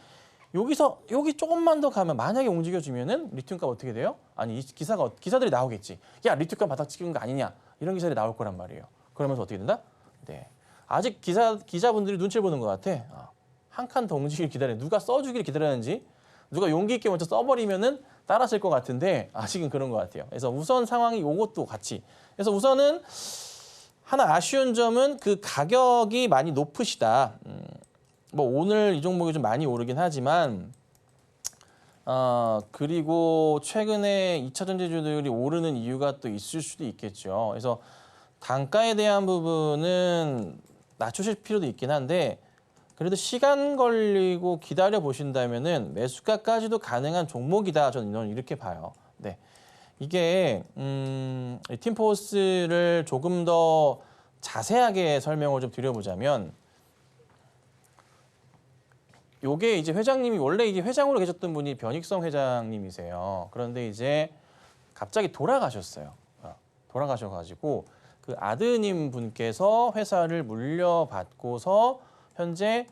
여기 조금만 더 가면 만약에 움직여주면은 리튬 값 어떻게 돼요? 아니 이 기사들이 나오겠지. 야 리튬 값 바닥 찍은 거 아니냐 이런 기사들이 나올 거란 말이에요. 그러면서 어떻게 된다? 네. 아직 기자분들이 눈치를 보는 것 같아. 한 칸 더 움직이길 기다려. 누가 써주길 기다렸는지, 누가 용기 있게 먼저 써버리면은 따라쓸 것 같은데 아직은 그런 것 같아요. 그래서 우선 상황이 요것도 같이. 그래서 우선은 하나 아쉬운 점은 그 가격이 많이 높으시다. 뭐 오늘 이 종목이 좀 많이 오르긴 하지만, 그리고 최근에 2차 전지주들이 오르는 이유가 또 있을 수도 있겠죠. 그래서 단가에 대한 부분은 낮추실 필요도 있긴 한데 그래도 시간 걸리고 기다려 보신다면은 매수가까지도 가능한 종목이다. 저는 이렇게 봐요. 네, 이게 리튬포스를 조금 더 자세하게 설명을 좀 드려보자면, 요게 이제 회장님이 원래 이게 회장으로 계셨던 분이 변익성 회장님이세요. 그런데 이제 갑자기 돌아가셨어요. 돌아가셔가지고 그 아드님 분께서 회사를 물려받고서 현재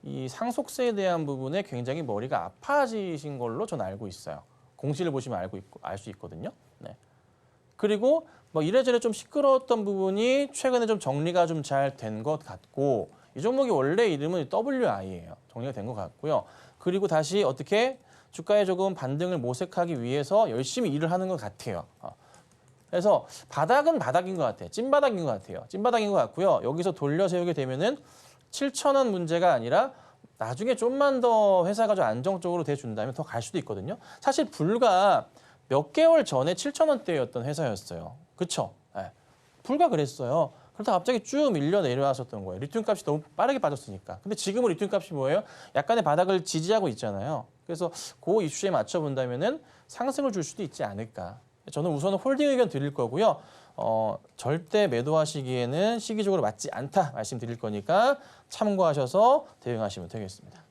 이 상속세에 대한 부분에 굉장히 머리가 아파지신 걸로 저는 알고 있어요. 공시를 보시면 알 수 있거든요. 네. 그리고 뭐 이래저래 좀 시끄러웠던 부분이 최근에 좀 정리가 좀 잘 된 것 같고, 이 종목이 원래 이름은 WI예요. 정리가 된 것 같고요. 그리고 다시 어떻게 주가에 조금 반등을 모색하기 위해서 열심히 일을 하는 것 같아요. 그래서 바닥은 바닥인 것 같아요. 찐바닥인 것 같아요. 찐바닥인 것 같고요. 여기서 돌려 세우게 되면은 7,000원 문제가 아니라 나중에 좀만 더 회사가 좀 안정적으로 돼준다면 더 갈 수도 있거든요. 사실 불과 몇 개월 전에 7,000원대였던 회사였어요. 그쵸? 네. 불과 그랬어요. 그러다 갑자기 쭉 밀려 내려왔었던 거예요. 리튬 값이 너무 빠르게 빠졌으니까. 근데 지금은 리튬 값이 뭐예요? 약간의 바닥을 지지하고 있잖아요. 그래서 그 이슈에 맞춰 본다면은 상승을 줄 수도 있지 않을까. 저는 우선은 홀딩 의견 드릴 거고요. 절대 매도하시기에는 시기적으로 맞지 않다 말씀드릴 거니까 참고하셔서 대응하시면 되겠습니다.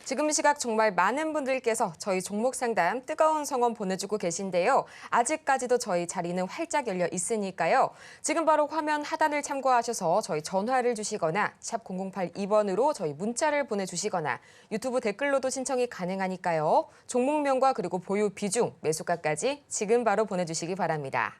지금 시각 정말 많은 분들께서 저희 종목 상담 뜨거운 성원 보내주고 계신데요. 아직까지도 저희 자리는 활짝 열려 있으니까요. 지금 바로 화면 하단을 참고하셔서 저희 전화를 주시거나 샵 0082번으로 저희 문자를 보내주시거나 유튜브 댓글로도 신청이 가능하니까요. 종목명과 그리고 보유 비중, 매수가까지 지금 바로 보내주시기 바랍니다.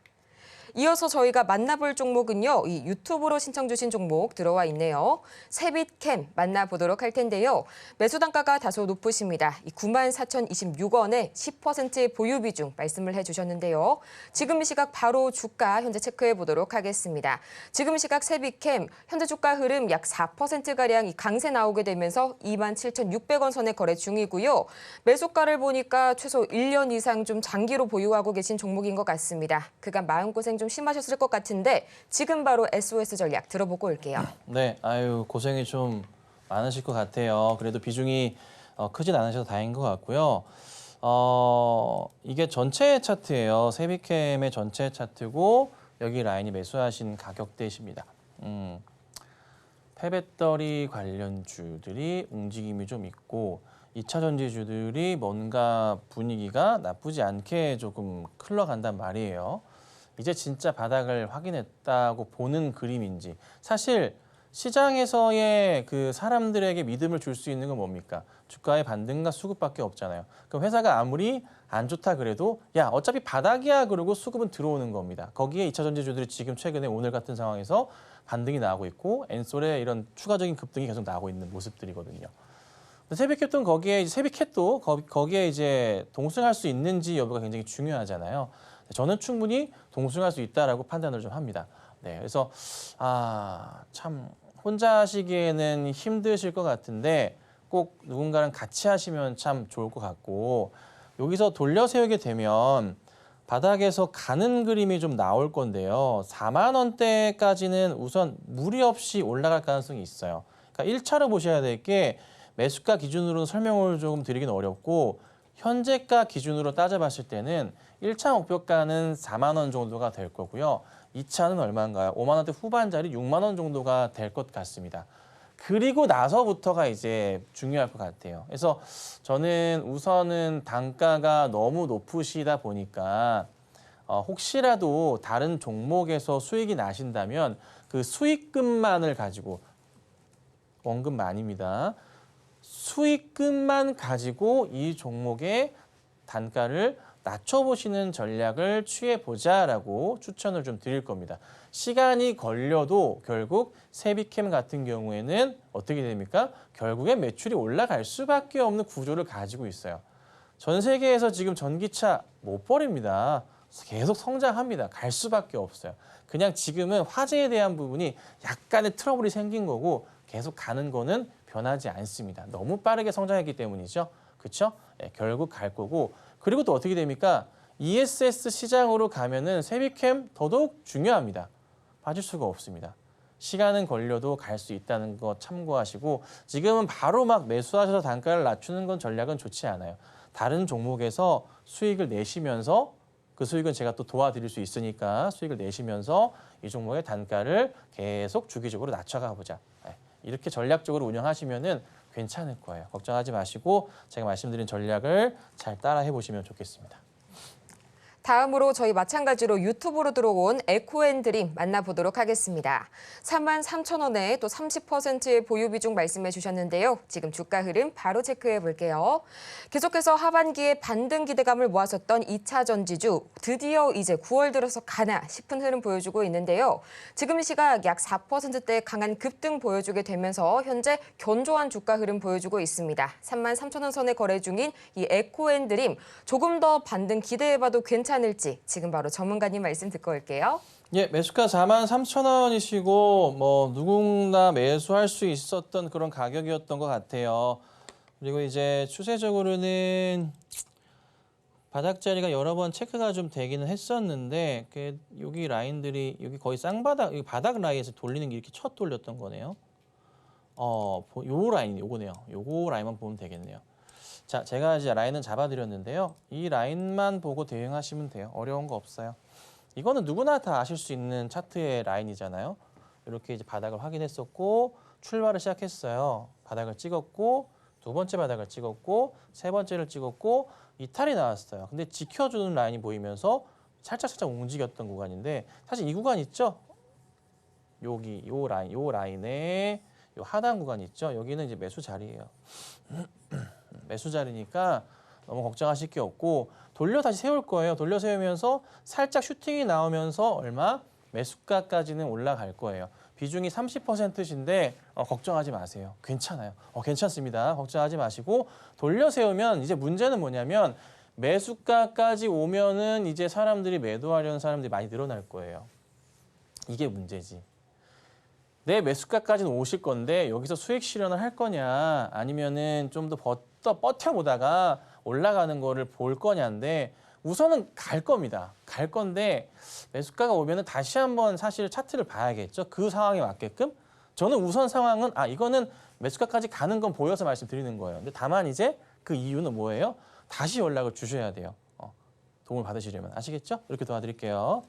이어서 저희가 만나볼 종목은요. 이 유튜브로 신청 주신 종목 들어와 있네요. 세빛캠 만나보도록 할 텐데요. 매수 단가가 다소 높으십니다. 94,026원에 10%의 보유 비중 말씀을 해주셨는데요. 지금 시각 바로 주가 현재 체크해 보도록 하겠습니다. 지금 시각 세빛캠 현재 주가 흐름 약 4%가량 강세 나오게 되면서 27,600원 선에 거래 중이고요. 매수가를 보니까 최소 1년 이상 좀 장기로 보유하고 계신 종목인 것 같습니다. 그간 마음고생 좀 심하셨을 것 같은데 지금 바로 SOS 전략 들어보고 올게요. 네, 아유 고생이 좀 많으실 것 같아요. 그래도 비중이 크진 않으셔서 다행인 것 같고요. 이게 전체 차트예요. 세비캠의 전체 차트고 여기 라인이 매수하신 가격대이십니다. 폐배터리 관련주들이 움직임이 좀 있고 2차 전지주들이 뭔가 분위기가 나쁘지 않게 조금 흘러간단 말이에요. 이제 진짜 바닥을 확인했다고 보는 그림인지, 사실 시장에서의 그 사람들에게 믿음을 줄 수 있는 건 뭡니까? 주가의 반등과 수급밖에 없잖아요. 그럼 회사가 아무리 안 좋다 그래도 야 어차피 바닥이야 그러고 수급은 들어오는 겁니다. 거기에 2차 전지주들이 지금 최근에 오늘 같은 상황에서 반등이 나오고 있고 엔솔의 이런 추가적인 급등이 계속 나오고 있는 모습들이거든요. 세비캡도 거기에 이제 동승할 수 있는지 여부가 굉장히 중요하잖아요. 저는 충분히 동승할 수 있다라고 판단을 좀 합니다. 네, 그래서 참 혼자 하시기에는 힘드실 것 같은데 꼭 누군가랑 같이 하시면 참 좋을 것 같고, 여기서 돌려 세우게 되면 바닥에서 가는 그림이 좀 나올 건데요. 4만 원대까지는 우선 무리 없이 올라갈 가능성이 있어요. 그러니까 1차로 보셔야 될 게 매수가 기준으로는 설명을 조금 드리긴 어렵고 현재가 기준으로 따져봤을 때는 1차 목표가는 4만 원 정도가 될 거고요. 2차는 얼마인가요? 5만 원대 후반짜리 6만 원 정도가 될 것 같습니다. 그리고 나서부터가 이제 중요할 것 같아요. 그래서 저는 우선은 단가가 너무 높으시다 보니까 혹시라도 다른 종목에서 수익이 나신다면 그 수익금만을 가지고 원금 아닙니다. 수익금만 가지고 이 종목의 단가를 낮춰보시는 전략을 취해보자라고 추천을 좀 드릴 겁니다. 시간이 걸려도 결국 세비캠 같은 경우에는 어떻게 됩니까? 결국엔 매출이 올라갈 수밖에 없는 구조를 가지고 있어요. 전 세계에서 지금 전기차 못 버립니다. 계속 성장합니다. 갈 수밖에 없어요. 그냥 지금은 화재에 대한 부분이 약간의 트러블이 생긴 거고 계속 가는 거는 변하지 않습니다. 너무 빠르게 성장했기 때문이죠. 그렇죠? 네, 결국 갈 거고 그리고 또 어떻게 됩니까? ESS 시장으로 가면은 세비캠 더더욱 중요합니다. 빠질 수가 없습니다. 시간은 걸려도 갈 수 있다는 거 참고하시고 지금은 바로 막 매수하셔서 단가를 낮추는 건 전략은 좋지 않아요. 다른 종목에서 수익을 내시면서 그 수익은 제가 또 도와드릴 수 있으니까 수익을 내시면서 이 종목의 단가를 계속 주기적으로 낮춰가 보자. 이렇게 전략적으로 운영하시면은 괜찮을 거예요. 걱정하지 마시고 제가 말씀드린 전략을 잘 따라해 보시면 좋겠습니다. 다음으로 저희 마찬가지로 유튜브로 들어온 에코앤드림 만나보도록 하겠습니다. 33,000원에 또 30%의 보유 비중 말씀해 주셨는데요. 지금 주가 흐름 바로 체크해 볼게요. 계속해서 하반기에 반등 기대감을 모았었던 2차 전지주 드디어 이제 9월 들어서 가나 싶은 흐름 보여주고 있는데요. 지금 시각 약 4%대 강한 급등 보여주게 되면서 현재 견조한 주가 흐름 보여주고 있습니다. 33,000원 선에 거래 중인 이 에코앤드림 조금 더 반등 기대해봐도 괜찮을지 지금 바로 전문가님 말씀 듣고 올게요. 예, 매수가 43,000원이시고 뭐 누구나 매수할 수 있었던 그런 가격이었던 것 같아요. 그리고 이제 추세적으로는 바닥 자리가 여러 번 체크가 좀 되기는 했었는데 여기 라인들이 여기 거의 쌍바닥, 여기 바닥 라인에서 돌리는 게 이렇게 첫 돌렸던 거네요. 요 라인이 요거네요. 요거 라인만 보면 되겠네요. 자, 제가 이제 라인은 잡아드렸는데요. 이 라인만 보고 대응하시면 돼요. 어려운 거 없어요. 이거는 누구나 다 아실 수 있는 차트의 라인이잖아요. 이렇게 이제 바닥을 확인했었고 출발을 시작했어요. 바닥을 찍었고 두 번째 바닥을 찍었고 세 번째를 찍었고 이탈이 나왔어요. 근데 지켜주는 라인이 보이면서 살짝 움직였던 구간인데 사실 이 구간 있죠? 여기 요 라인에 요 하단 구간 있죠? 여기는 이제 매수 자리예요. 매수 자리니까 너무 걱정하실 게 없고 돌려 다시 세울 거예요. 돌려 세우면서 살짝 슈팅이 나오면서 얼마? 매수가까지는 올라갈 거예요. 비중이 30%신데 걱정하지 마세요. 괜찮아요. 괜찮습니다. 걱정하지 마시고 돌려 세우면 이제 문제는 뭐냐면 매수가까지 오면은 이제 사람들이 매도하려는 사람들이 많이 늘어날 거예요. 이게 문제지. 내 매수가까지는 오실 건데 여기서 수익 실현을 할 거냐 아니면은 좀 더 버텨보다가 올라가는 거를 볼 거냐인데 우선은 갈 겁니다. 갈 건데 매수가가 오면은 다시 한번 사실 차트를 봐야겠죠. 그 상황에 맞게끔. 저는 우선 상황은 이거는 매수가까지 가는 건 보여서 말씀드리는 거예요. 근데 다만 이제 그 이유는 뭐예요? 다시 연락을 주셔야 돼요. 도움을 받으시려면. 아시겠죠? 이렇게 도와드릴게요.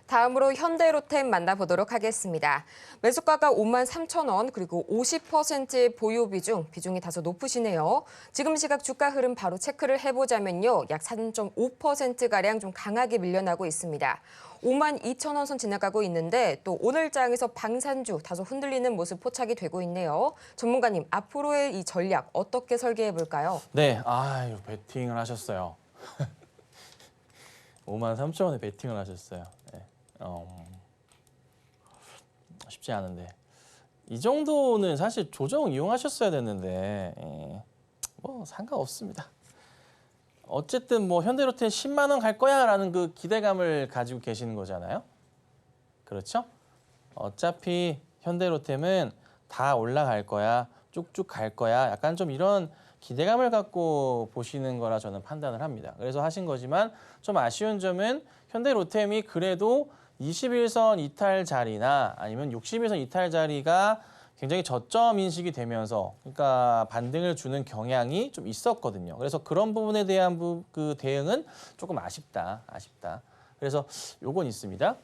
다음으로 현대로템 만나보도록 하겠습니다. 매수가가 53,000원 그리고 50%의 보유 비중이 다소 높으시네요. 지금 시각 주가 흐름 바로 체크를 해보자면요. 약 3.5%가량 좀 강하게 밀려나고 있습니다. 52,000원 선 지나가고 있는데 또 오늘 장에서 방산주 다소 흔들리는 모습 포착이 되고 있네요. 전문가님, 앞으로의 이 전략 어떻게 설계해 볼까요? 네, 베팅을 하셨어요. 53,000원에 베팅을 하셨어요. 네. 쉽지 않은데 이 정도는 사실 조정 이용하셨어야 됐는데 뭐 상관없습니다. 어쨌든 뭐 현대로템 10만 원 갈 거야라는 그 기대감을 가지고 계시는 거잖아요. 그렇죠? 어차피 현대로템은 다 올라갈 거야, 쭉쭉 갈 거야. 약간 좀 이런 기대감을 갖고 보시는 거라 저는 판단을 합니다. 그래서 하신 거지만 좀 아쉬운 점은 현대로템이 그래도 21선 이탈 자리나 아니면 61선 이탈 자리가 굉장히 저점 인식이 되면서 그러니까 반등을 주는 경향이 좀 있었거든요. 그래서 그런 부분에 대한 그 대응은 조금 아쉽다. 그래서 요건 있습니다.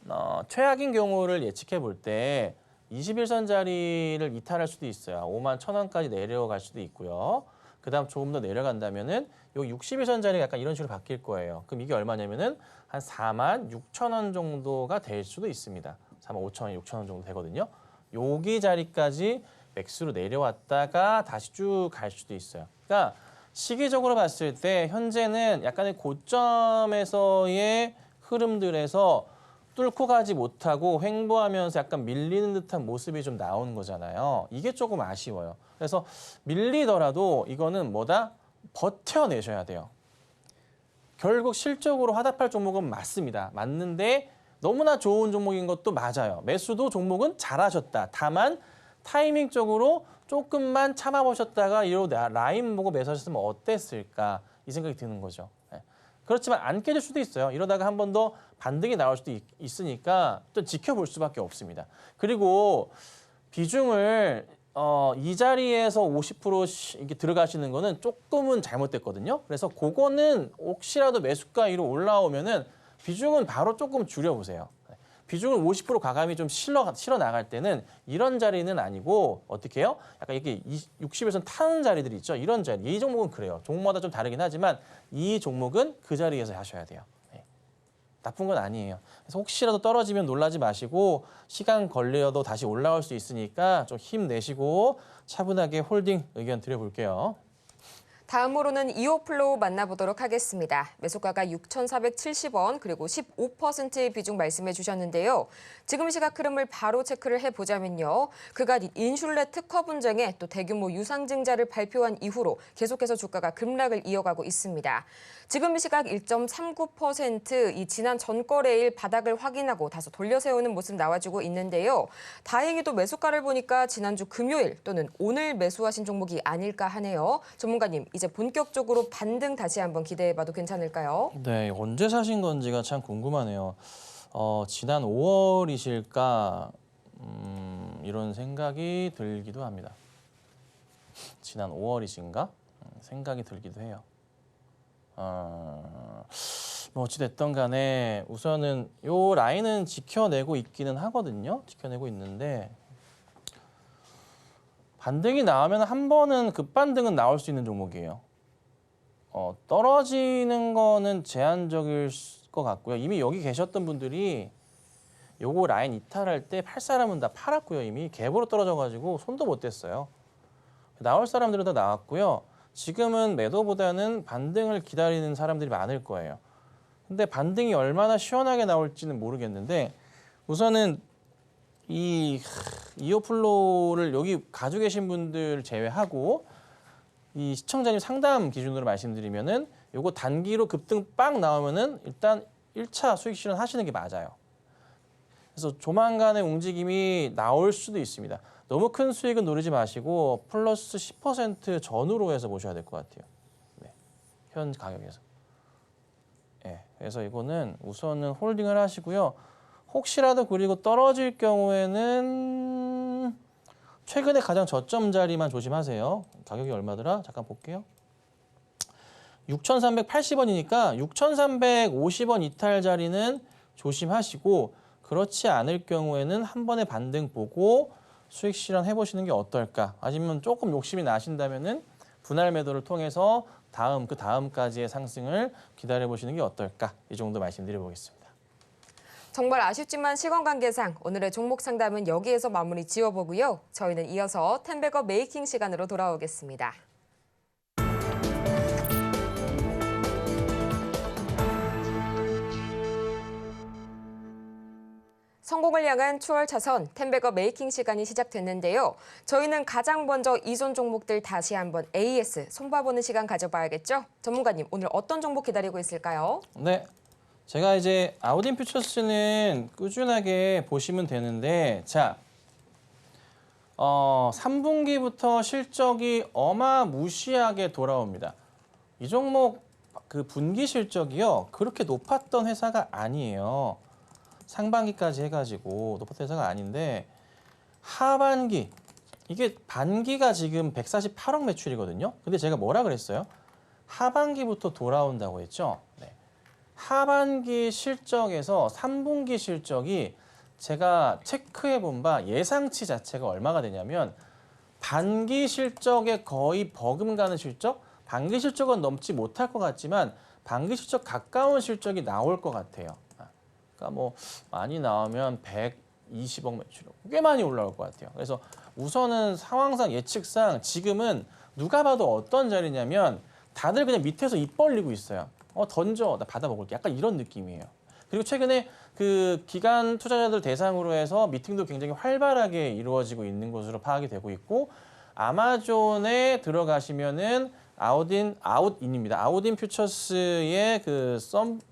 최악인 경우를 예측해 볼 때 21선 자리를 이탈할 수도 있어요. 5만 1,000원까지 내려갈 수도 있고요. 그다음 조금 더 내려간다면은 요 61선 자리가 약간 이런 식으로 바뀔 거예요. 그럼 이게 얼마냐면은 한 4만 6천 원 정도가 될 수도 있습니다. 4만 5천 원, 6천 원 정도 되거든요. 여기 자리까지 매수로 내려왔다가 다시 쭉 갈 수도 있어요. 그러니까 시기적으로 봤을 때 현재는 약간의 고점에서의 흐름들에서 뚫고 가지 못하고 횡보하면서 약간 밀리는 듯한 모습이 좀 나오는 거잖아요. 이게 조금 아쉬워요. 그래서 밀리더라도 이거는 뭐다? 버텨내셔야 돼요. 결국 실적으로 화답할 종목은 맞습니다. 맞는데 너무나 좋은 종목인 것도 맞아요. 매수도 종목은 잘하셨다. 다만 타이밍적으로 조금만 참아보셨다가 이로 라인 보고 매수하셨으면 어땠을까 이 생각이 드는 거죠. 그렇지만 안 깨질 수도 있어요. 이러다가 한 번 더 반등이 나올 수도 있으니까 또 지켜볼 수밖에 없습니다. 그리고 비중을 이 자리에서 50% 이렇게 들어가시는 거는 조금은 잘못됐거든요. 그래서 그거는 혹시라도 매수가 위로 올라오면은 비중은 바로 조금 줄여보세요. 비중을 50% 과감히 좀 실어 나갈 때는 이런 자리는 아니고 어떻게 해요? 약간 이렇게 60에서 타는 자리들이 있죠. 이런 자리. 이 종목은 그래요. 종목마다 좀 다르긴 하지만 이 종목은 그 자리에서 하셔야 돼요. 네. 나쁜 건 아니에요. 그래서 혹시라도 떨어지면 놀라지 마시고 시간 걸려도 다시 올라올 수 있으니까 좀 힘내시고 차분하게 홀딩 의견 드려볼게요. 다음으로는 이오플로우 만나보도록 하겠습니다. 매수가가 6,470원 그리고 15%의 비중 말씀해 주셨는데요. 지금 시각 흐름을 바로 체크를 해보자면요. 그간 인슐렛 특허 분쟁에 또 대규모 유상증자를 발표한 이후로 계속해서 주가가 급락을 이어가고 있습니다. 지금 시각 1.39% 이 지난 전거래일 바닥을 확인하고 다소 돌려세우는 모습 나와주고 있는데요. 다행히도 매수가를 보니까 지난주 금요일 또는 오늘 매수하신 종목이 아닐까 하네요. 전문가님, 이제 본격적으로 반등 다시 한번 기대해봐도 괜찮을까요? 네, 언제 사신 건지가 참 궁금하네요. 지난 5월이실까 이런 생각이 들기도 합니다. 지난 5월이신가 생각이 들기도 해요. 뭐 어찌됐든 간에 우선은 요 라인은 지켜내고 있기는 하거든요. 지켜내고 있는데 반등이 나오면 한 번은 급반등은 나올 수 있는 종목이에요. 떨어지는 거는 제한적일 것 같고요. 이미 여기 계셨던 분들이 요거 라인 이탈할 때 팔 사람은 다 팔았고요. 이미 갭으로 떨어져가지고 손도 못 댔어요. 나올 사람들은 다 나왔고요. 지금은 매도보다는 반등을 기다리는 사람들이 많을 거예요. 근데 반등이 얼마나 시원하게 나올지는 모르겠는데 우선은 이 이오플로우를 여기 가지고 계신 분들 제외하고 이 시청자님 상담 기준으로 말씀드리면은 요거 단기로 급등 빵 나오면은 일단 1차 수익 실현 하시는 게 맞아요. 그래서 조만간의 움직임이 나올 수도 있습니다. 너무 큰 수익은 노리지 마시고 플러스 10% 전후로 해서 보셔야 될 것 같아요. 네, 현 가격에서. 네, 그래서 이거는 우선은 홀딩을 하시고요. 혹시라도 그리고 떨어질 경우에는 최근에 가장 저점 자리만 조심하세요. 가격이 얼마더라? 잠깐 볼게요. 6,380원이니까 6,350원 이탈 자리는 조심하시고 그렇지 않을 경우에는 한 번에 반등 보고 수익 실현해 보시는 게 어떨까? 아니면 조금 욕심이 나신다면은 분할 매도를 통해서 그 다음까지의 상승을 기다려 보시는 게 어떨까? 이 정도 말씀드려 보겠습니다. 정말 아쉽지만 시간 관계상 오늘의 종목 상담은 여기에서 마무리 지어보고요. 저희는 이어서 텐베거 메이킹 시간으로 돌아오겠습니다. 성공을 향한 추월 차선 텐베거 메이킹 시간이 시작됐는데요. 저희는 가장 먼저 이존 종목들 다시 한번 AS 손봐보는 시간 가져봐야겠죠? 전문가님, 오늘 어떤 종목 기다리고 있을까요? 네, 제가 이제 아우딘 퓨처스는 꾸준하게 보시면 되는데 자, 3분기부터 실적이 어마무시하게 돌아옵니다. 이 종목 그 분기 실적이요 그렇게 높았던 회사가 아니에요. 상반기까지 해가지고 높았던 회사가 아닌데 하반기 이게 반기가 지금 148억 매출이거든요. 근데 제가 뭐라 그랬어요? 하반기부터 돌아온다고 했죠. 네. 하반기 실적에서 3분기 실적이 제가 체크해 본 바 예상치 자체가 얼마가 되냐면 반기 실적에 거의 버금가는 실적? 반기 실적은 넘지 못할 것 같지만 반기 실적 가까운 실적이 나올 것 같아요. 그러니까 뭐 많이 나오면 120억 매출, 꽤 많이 올라올 것 같아요. 그래서 우선은 상황상 예측상 지금은 누가 봐도 어떤 자리냐면 다들 그냥 밑에서 입 벌리고 있어요. 던져, 나 받아 먹을게. 약간 이런 느낌이에요. 그리고 최근에 그 기관 투자자들 대상으로 해서 미팅도 굉장히 활발하게 이루어지고 있는 것으로 파악이 되고 있고 아마존에 들어가시면은 아웃인입니다. 아웃인 퓨처스의 그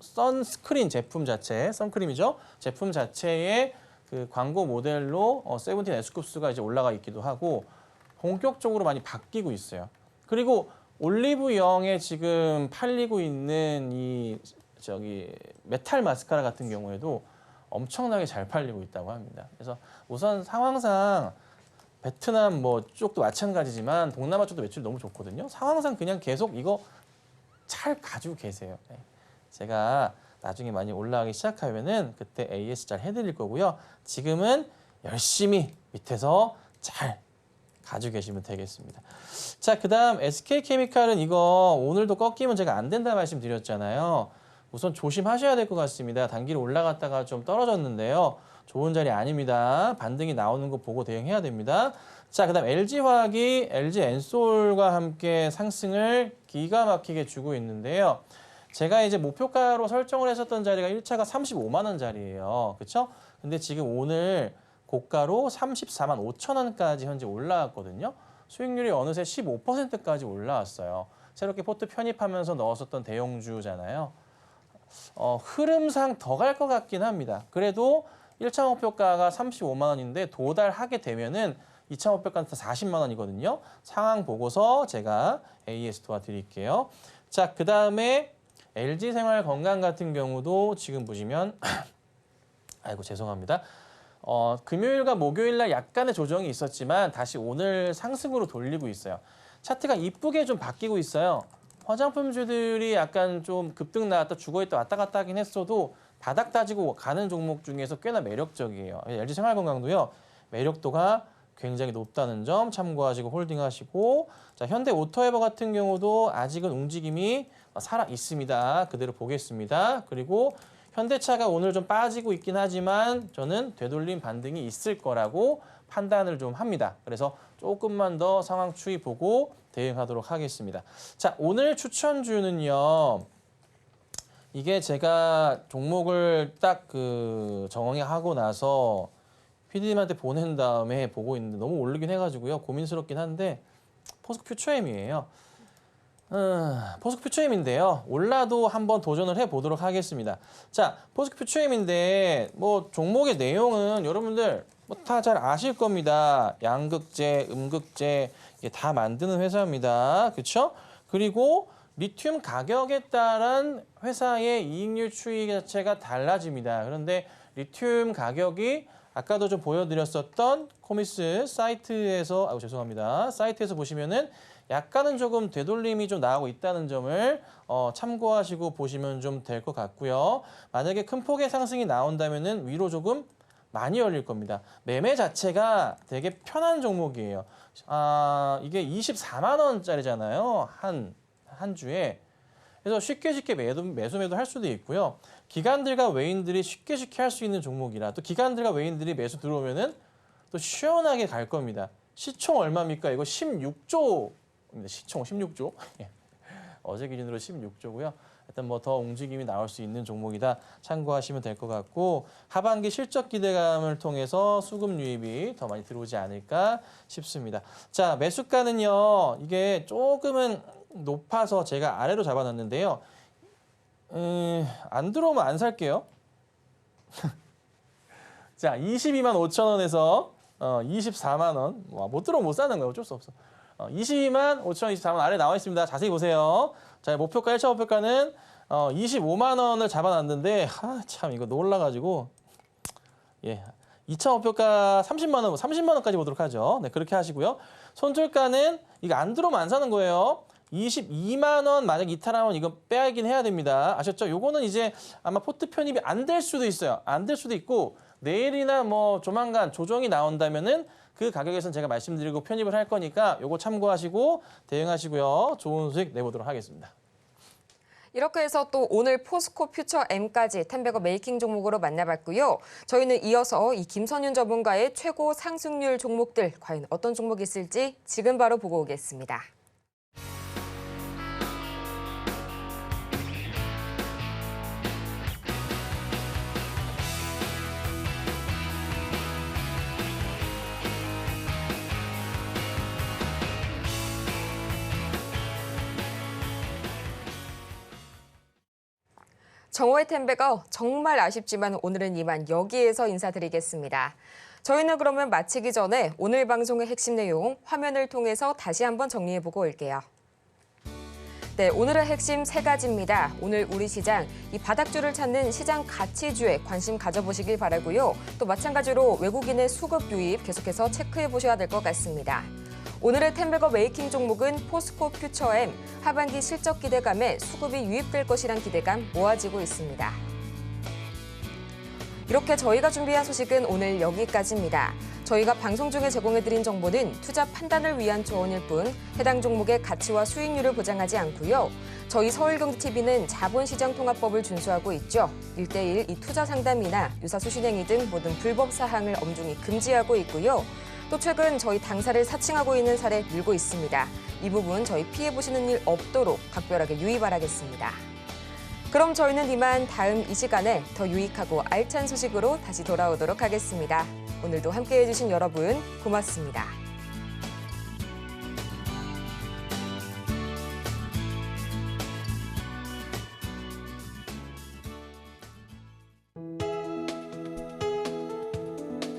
선스크린 제품 자체, 선크림이죠. 제품 자체의 그 광고 모델로 세븐틴 에스쿱스가 이제 올라가 있기도 하고 본격적으로 많이 바뀌고 있어요. 그리고 올리브영에 지금 팔리고 있는 이 메탈 마스카라 같은 경우에도 엄청나게 잘 팔리고 있다고 합니다. 그래서 우선 상황상 베트남 뭐 쪽도 마찬가지지만 동남아 쪽도 매출이 너무 좋거든요. 상황상 그냥 계속 이거 잘 가지고 계세요. 네. 제가 나중에 많이 올라가기 시작하면은 그때 AS 잘 해드릴 거고요. 지금은 열심히 밑에서 잘 가지고 계시면 되겠습니다. 자, 그다음 SK케미칼은 이거 오늘도 꺾이면 제가 안 된다 말씀드렸잖아요. 우선 조심하셔야 될 것 같습니다. 단기로 올라갔다가 좀 떨어졌는데요. 좋은 자리 아닙니다. 반등이 나오는 거 보고 대응해야 됩니다. 자, 그다음 LG화학이 LG엔솔과 함께 상승을 기가 막히게 주고 있는데요. 제가 이제 목표가로 설정을 했었던 자리가 1차가 35만 원 자리예요. 그렇죠? 근데 지금 오늘 고가로 34만 5천 원까지 현재 올라왔거든요. 수익률이 어느새 15%까지 올라왔어요. 새롭게 포트 편입하면서 넣었었던 대형주잖아요. 흐름상 더 갈 것 같긴 합니다. 그래도 1차 목표가가 35만 원인데 도달하게 되면은 2차 목표가는 40만 원이거든요. 상황 보고서 제가 AS 도와드릴게요. 자, 그 다음에 LG생활건강 같은 경우도 지금 보시면 아이고 죄송합니다. 금요일과 목요일 날 약간의 조정이 있었지만 다시 오늘 상승으로 돌리고 있어요. 차트가 이쁘게 좀 바뀌고 있어요. 화장품주들이 약간 좀 급등 나왔다 죽어있다 왔다 갔다 하긴 했어도 바닥 다지고 가는 종목 중에서 꽤나 매력적이에요. LG생활건강도요. 매력도가 굉장히 높다는 점 참고하시고 홀딩하시고 자, 현대오토에버 같은 경우도 아직은 움직임이 살아 있습니다. 그대로 보겠습니다. 그리고 현대차가 오늘 좀 빠지고 있긴 하지만 저는 되돌림 반등이 있을 거라고 판단을 좀 합니다. 그래서 조금만 더 상황 추이 보고 대응하도록 하겠습니다. 자, 오늘 추천주는요. 이게 제가 종목을 딱 정하고 나서 PD님한테 보낸 다음에 보고 있는데 너무 오르긴 해가지고요. 고민스럽긴 한데 포스코 퓨처엠이에요. 포스코 퓨처엠인데요. 올라도 한번 도전을 해보도록 하겠습니다. 자, 포스코 퓨처엠인데 뭐 종목의 내용은 여러분들 뭐 다 잘 아실 겁니다. 양극재, 음극재 다 만드는 회사입니다. 그렇죠? 그리고 리튬 가격에 따른 회사의 이익률 추이 자체가 달라집니다. 그런데 리튬 가격이 아까도 좀 보여드렸었던 코미스 사이트에서 죄송합니다. 사이트에서 보시면은 약간은 조금 되돌림이 좀 나오고 있다는 점을 참고하시고 보시면 좀 될 것 같고요. 만약에 큰 폭의 상승이 나온다면은 위로 조금 많이 열릴 겁니다. 매매 자체가 되게 편한 종목이에요. 이게 24만 원짜리잖아요. 한 주에. 그래서 쉽게 매수 할 수도 있고요. 기관들과 외인들이 쉽게 할 수 있는 종목이라 또 기관들과 외인들이 매수 들어오면은 또 시원하게 갈 겁니다. 시총 얼마입니까? 이거 16조입니다. 시총 16조. 어제 기준으로 16조고요. 일단 뭐 더 움직임이 나올 수 있는 종목이다. 참고하시면 될 것 같고 하반기 실적 기대감을 통해서 수급 유입이 더 많이 들어오지 않을까 싶습니다. 자, 매수가는요. 이게 조금은 높아서 제가 아래로 잡아놨는데요. 안 들어오면 안 살게요. 자, 22만 5천 원에서 24만 원. 못 들어오면 못 사는 거예요. 어쩔 수 없어. 22만 5천 24만 원 아래 나와 있습니다. 자세히 보세요. 자, 목표가 1차 목표가는 25만 원을 잡아놨는데 참 이거 놀라가지고 2차 목표가 30만 원, 30만 원까지 보도록 하죠. 네, 그렇게 하시고요. 손절가는 이거 안 들어오면 안 사는 거예요. 22만 원 만약 이탈하면 이거 빼야긴 해야 됩니다. 아셨죠? 요거는 이제 아마 포트 편입이 안 될 수도 있어요. 안 될 수도 있고 내일이나 뭐 조만간 조정이 나온다면은 그 가격에서는 제가 말씀드리고 편입을 할 거니까 요거 참고하시고 대응하시고요. 좋은 수익 내보도록 하겠습니다. 이렇게 해서 또 오늘 포스코 퓨처 M까지 텐베거 메이킹 종목으로 만나봤고요. 저희는 이어서 이 김선윤 전문가의 최고 상승률 종목들 과연 어떤 종목이 있을지 지금 바로 보고 오겠습니다. 정오의 텐베거 정말 아쉽지만 오늘은 이만 여기에서 인사드리겠습니다. 저희는 그러면 마치기 전에 오늘 방송의 핵심 내용 화면을 통해서 다시 한번 정리해보고 올게요. 네, 오늘의 핵심 세 가지입니다. 오늘 우리 시장, 이 바닥주를 찾는 시장 가치주에 관심 가져보시길 바라고요. 또 마찬가지로 외국인의 수급 유입 계속해서 체크해보셔야 될 것 같습니다. 오늘의 텐베거 메이킹 종목은 포스코 퓨처 M, 하반기 실적 기대감에 수급이 유입될 것이란 기대감 모아지고 있습니다. 이렇게 저희가 준비한 소식은 오늘 여기까지입니다. 저희가 방송 중에 제공해드린 정보는 투자 판단을 위한 조언일 뿐 해당 종목의 가치와 수익률을 보장하지 않고요. 저희 서울경제TV는 자본시장통합법을 준수하고 있죠. 1:1 이 투자 상담이나 유사수신행위 등 모든 불법 사항을 엄중히 금지하고 있고요. 또 최근 저희 당사를 사칭하고 있는 사례 늘고 있습니다. 이 부분 저희 피해보시는 일 없도록 각별하게 유의 바라겠습니다. 그럼 저희는 이만 다음 이 시간에 더 유익하고 알찬 소식으로 다시 돌아오도록 하겠습니다. 오늘도 함께해 주신 여러분 고맙습니다.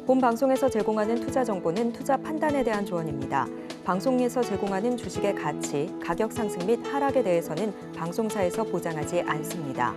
본 방송에서 제공하는 투자 정보는 투자 판단에 대한 조언입니다. 방송에서 제공하는 주식의 가치, 가격 상승 및 하락에 대해서는 방송사에서 보장하지 않습니다.